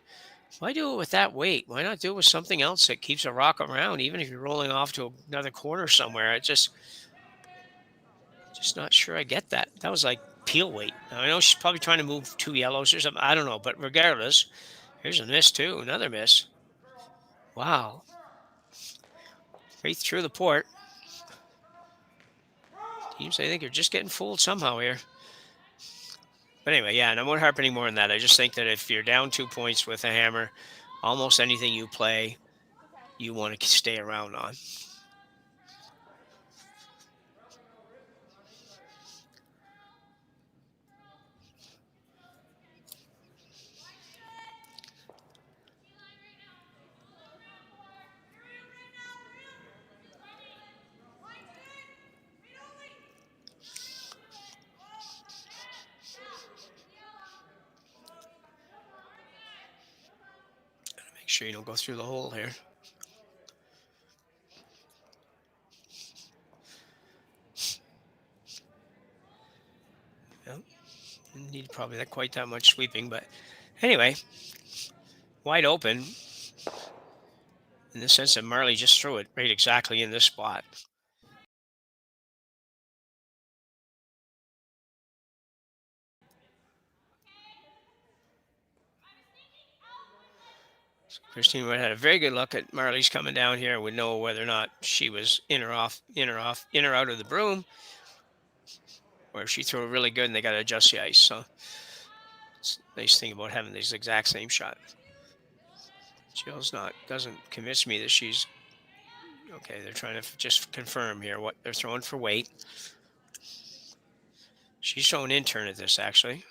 why do it with that weight? Why not do it with something else that keeps a rock around, even if you're rolling off to another corner somewhere? I just not sure I get that. That was like peel weight. Now, I know she's probably trying to move 2 yellows or something. I don't know, but regardless, here's a miss too. Another miss. Wow. Right through the port. Teams, I think, are just getting fooled somehow here. But anyway, yeah, and I won't harp any more on that. I just think that if you're down 2 points with a hammer, almost anything you play, you want to stay around on. Make sure you don't go through the hole here. Yep. Didn't need probably quite that much sweeping, but anyway, wide open in the sense that Marley just threw it right exactly in this spot. So Christina had a very good look at Marley's coming down here and would know whether or not she was in or out of the broom, or if she threw it really good and they got to adjust the ice. So it's a nice thing about having this exact same shot. Jill's doesn't convince me that she's okay. They're trying to just confirm here what they're throwing for weight. She's showing in turn at this, actually.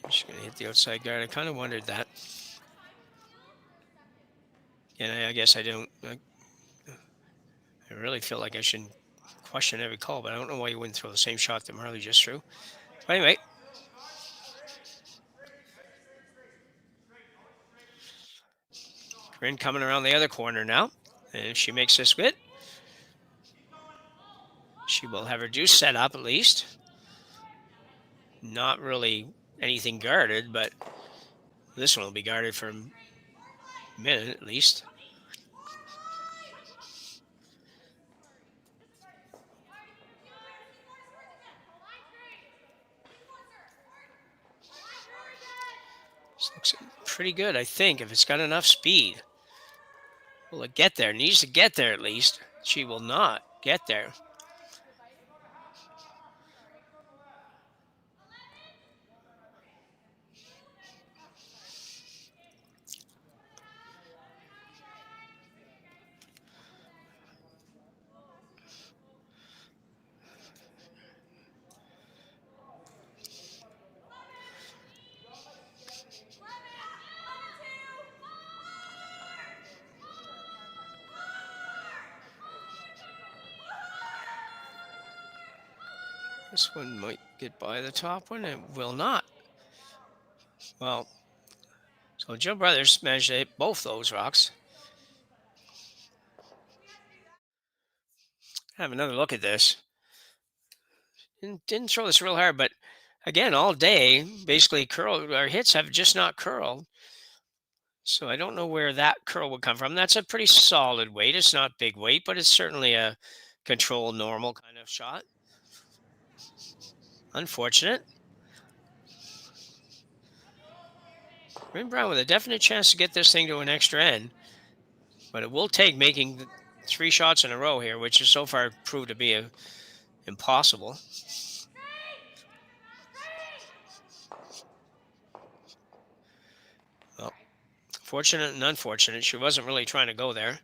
She's going to hit the outside guard. I kind of wondered that. And I guess I don't. I really feel like I shouldn't question every call, but I don't know why you wouldn't throw the same shot that Marley just threw. But anyway. Corryn coming around the other corner now. And if she makes this good, she will have her deuce set up at least. Not really anything guarded, but this one will be guarded for a minute at least. This looks pretty good, I think, if it's got enough speed. Will it get there? It needs to get there at least. She will not get there. This one might get by the top one. It will not. Well, so Joe Brothers managed to hit both those rocks. Have another look at this. Didn't throw this real hard, but again, all day, basically our hits have just not curled. So I don't know where that curl would come from. That's a pretty solid weight. It's not big weight, but it's certainly a controlled, normal kind of shot. Unfortunate. Corryn Brown with a definite chance to get this thing to an extra end, but it will take making 3 shots in a row here, which has so far proved to be impossible. Well, fortunate and unfortunate. She wasn't really trying to go there.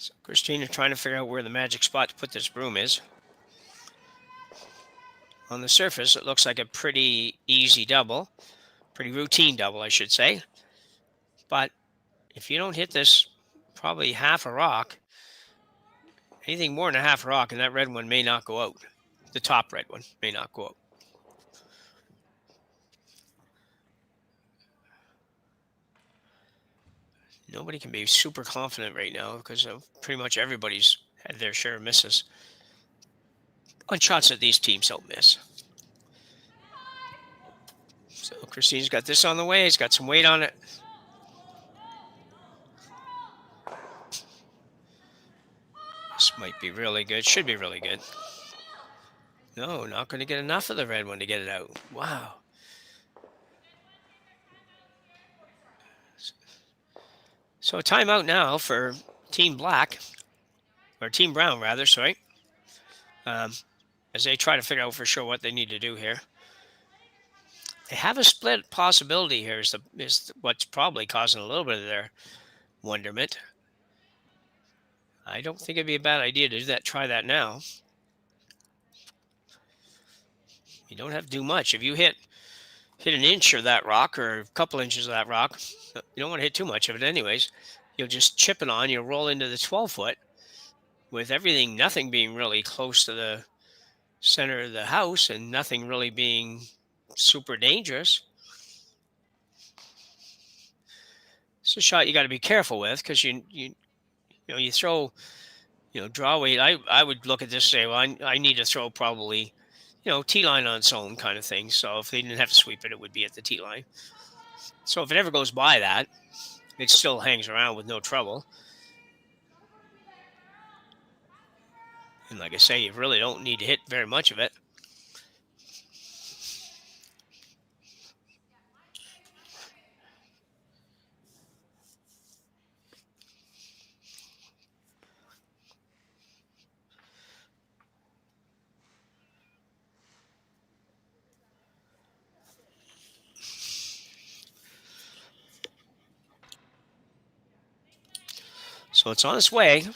So Christina trying to figure out where the magic spot to put this broom is. On the surface, it looks like a pretty easy double, pretty routine double, I should say. But if you don't hit this probably half a rock, anything more than a half a rock, and that red one may not go out. The top red one may not go out. Nobody can be super confident right now because pretty much everybody's had their share of misses on shots that these teams don't miss. So Christina's got this on the way. He's got some weight on it. This might be really good. Should be really good. No, not going to get enough of the red one to get it out. Wow. So a timeout now for Team Black, or Team Brown rather, sorry, as they try to figure out for sure what they need to do here. They have a split possibility here is what's probably causing a little bit of their wonderment. I don't think it'd be a bad idea to do that. Try that now. You don't have to do much. If you hit an inch of that rock or a couple inches of that rock, you don't want to hit too much of it anyways. You'll just chip it on. You'll roll into the 12-foot with nothing being really close to the center of the house and nothing really being super dangerous. It's a shot you got to be careful with because you throw, draw weight. I would look at this and say, well, I need to throw probably, tee line on its own kind of thing. So if they didn't have to sweep it, it would be at the tee line. So if it ever goes by that, it still hangs around with no trouble. And like I say, you really don't need to hit very much of it. So it's on its way.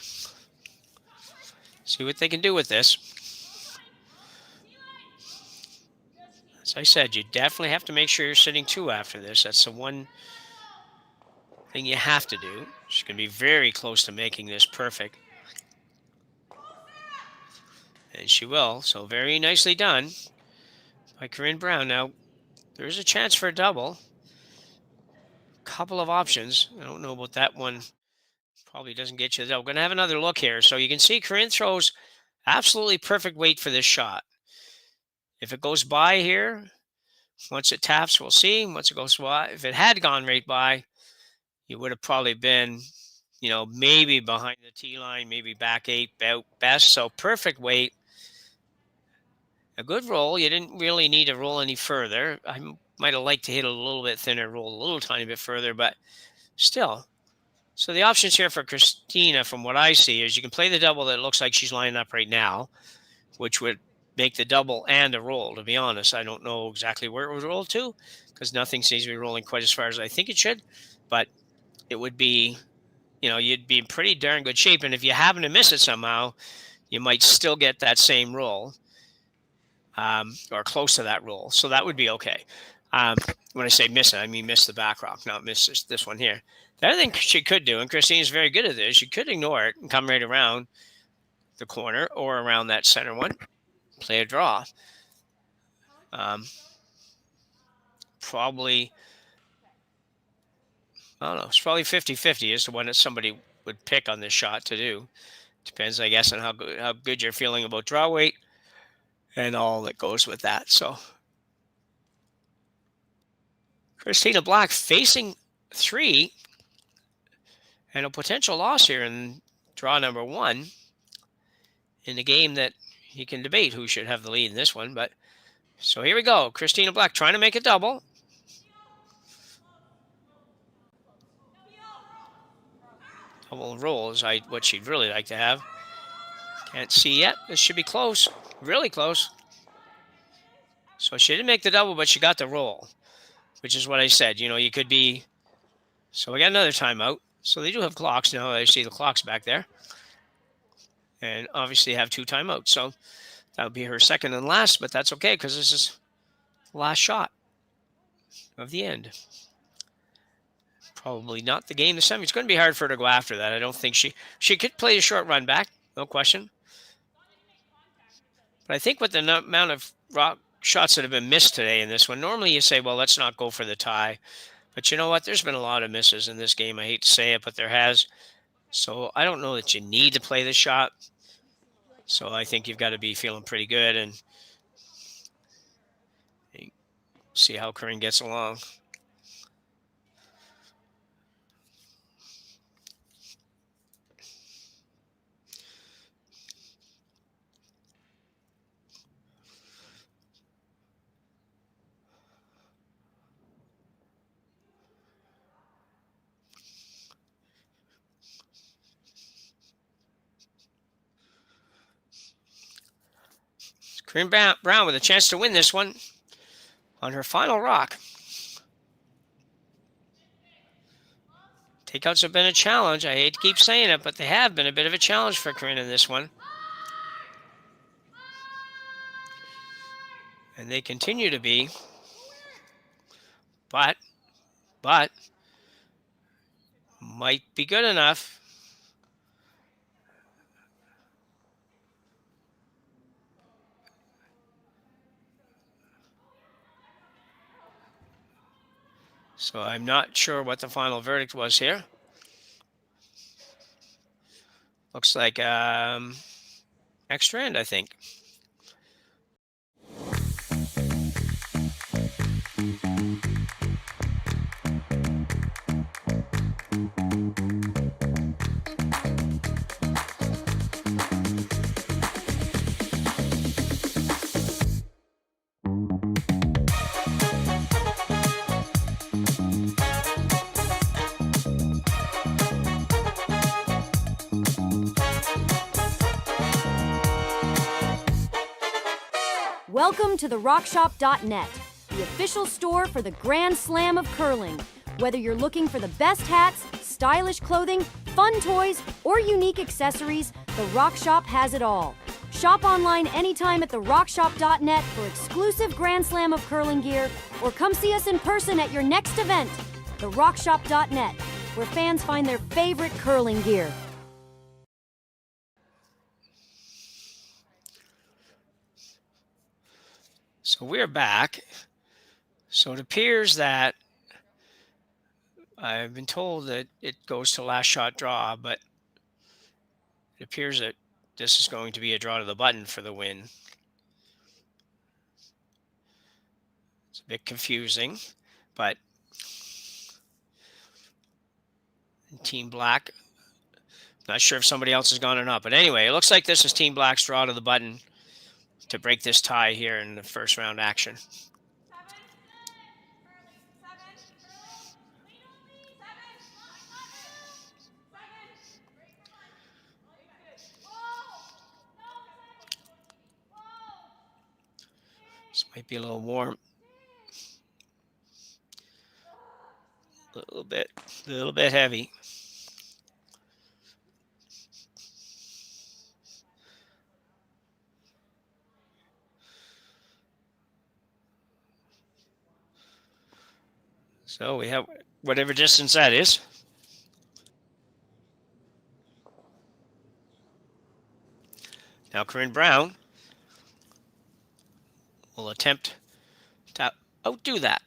See what they can do with this. As I said, you definitely have to make sure you're sitting 2 after this. That's the one thing you have to do. She's going to be very close to making this perfect. And she will. So very nicely done by Corryn Brown. Now, there is a chance for a double. Couple of options. I don't know about that one. Probably doesn't get you. We're going to have another look here. So you can see Corryn throws absolutely perfect weight for this shot. If it goes by here, once it taps, we'll see. Once it goes by, if it had gone right by, you would have probably been, maybe behind the tee line, maybe back 8 best. So perfect weight. A good roll. You didn't really need to roll any further. I might have liked to hit a little bit thinner, roll a little tiny bit further, but still, So the options here for Christina, from what I see, is you can play the double that looks like she's lining up right now, which would make the double and a roll. To be honest, I don't know exactly where it would roll to because nothing seems to be rolling quite as far as I think it should. But it would be, you'd be in pretty darn good shape. And if you happen to miss it somehow, you might still get that same roll or close to that roll. So that would be okay. When I say miss it, I mean miss the back rock, not miss this one here. The other thing she could do, and Christine's very good at this, she could ignore it and come right around the corner or around that center one, play a draw. Probably, I don't know, it's probably 50-50 as to what somebody would pick on this shot to do. Depends, I guess, on how good you're feeling about draw weight and all that goes with that. So Christina Black facing 3 and a potential loss here in draw number 1 in the game that you can debate who should have the lead in this one. But so here we go. Christina Black trying to make a double. Double roll is what she'd really like to have. Can't see yet. This should be close. Really close. So she didn't make the double, but she got the roll, which is what I said. You could be. So we got another timeout. So they do have clocks now. I see the clocks back there. And obviously have 2 timeouts. So that would be her second and last, but that's okay because this is the last shot of the end. Probably not the game this time. It's going to be hard for her to go after that. I don't think she could play a short run back, no question. But I think with the amount of rock shots that have been missed today in this one, normally you say, well, let's not go for the tie. But you know what? There's been a lot of misses in this game. I hate to say it, but there has. So I don't know that you need to play the shot. So I think you've got to be feeling pretty good and see how Corryn gets along. Corryn Brown with a chance to win this one on her final rock. Takeouts have been a challenge. I hate to keep saying it, but they have been a bit of a challenge for Corryn in this one. And they continue to be. But might be good enough. So I'm not sure what the final verdict was here. Looks like extra end, I think. Welcome to the RockShop.net, the official store for the Grand Slam of Curling. Whether you're looking for the best hats, stylish clothing, fun toys, or unique accessories, the Rock Shop has it all. Shop online anytime at the RockShop.net for exclusive Grand Slam of Curling gear, or come see us in person at your next event. The RockShop.net, where fans find their favorite curling gear. So we're back. So it appears that I've been told that it goes to last shot draw, but it appears that this is going to be a draw to the button for the win. It's a bit confusing, but Team Black, not sure if somebody else has gone or not, but anyway, it looks like this is Team Black's draw to the button to break this tie here in the first round action. This might be a little warm. A little bit heavy. So we have whatever distance that is. Now Corryn Brown will attempt to outdo that.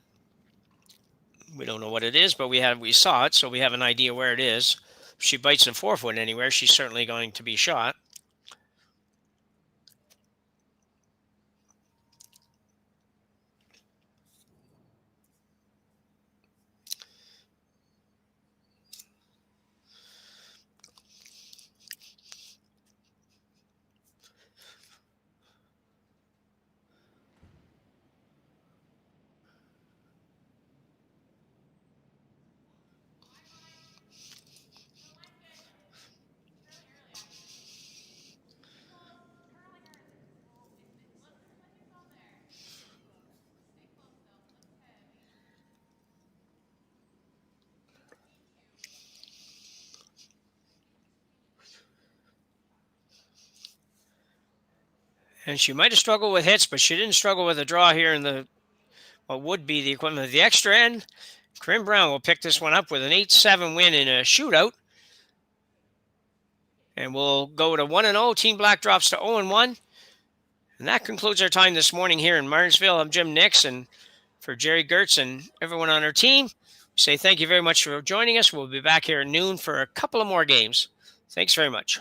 We don't know what it is, but we saw it, so we have an idea where it is. If she bites in 4-foot anywhere, she's certainly going to be shot. And she might have struggled with hits, but she didn't struggle with a draw here in the what would be the equivalent of the extra end. Corryn Brown will pick this one up with an 8-7 win in a shootout. And we'll go to 1-0. Team Black drops to 0-1. And that concludes our time this morning here in Martensville. I'm Jim Nix, and for Jerry Gertz and everyone on our team, we say thank you very much for joining us. We'll be back here at noon for a couple of more games. Thanks very much.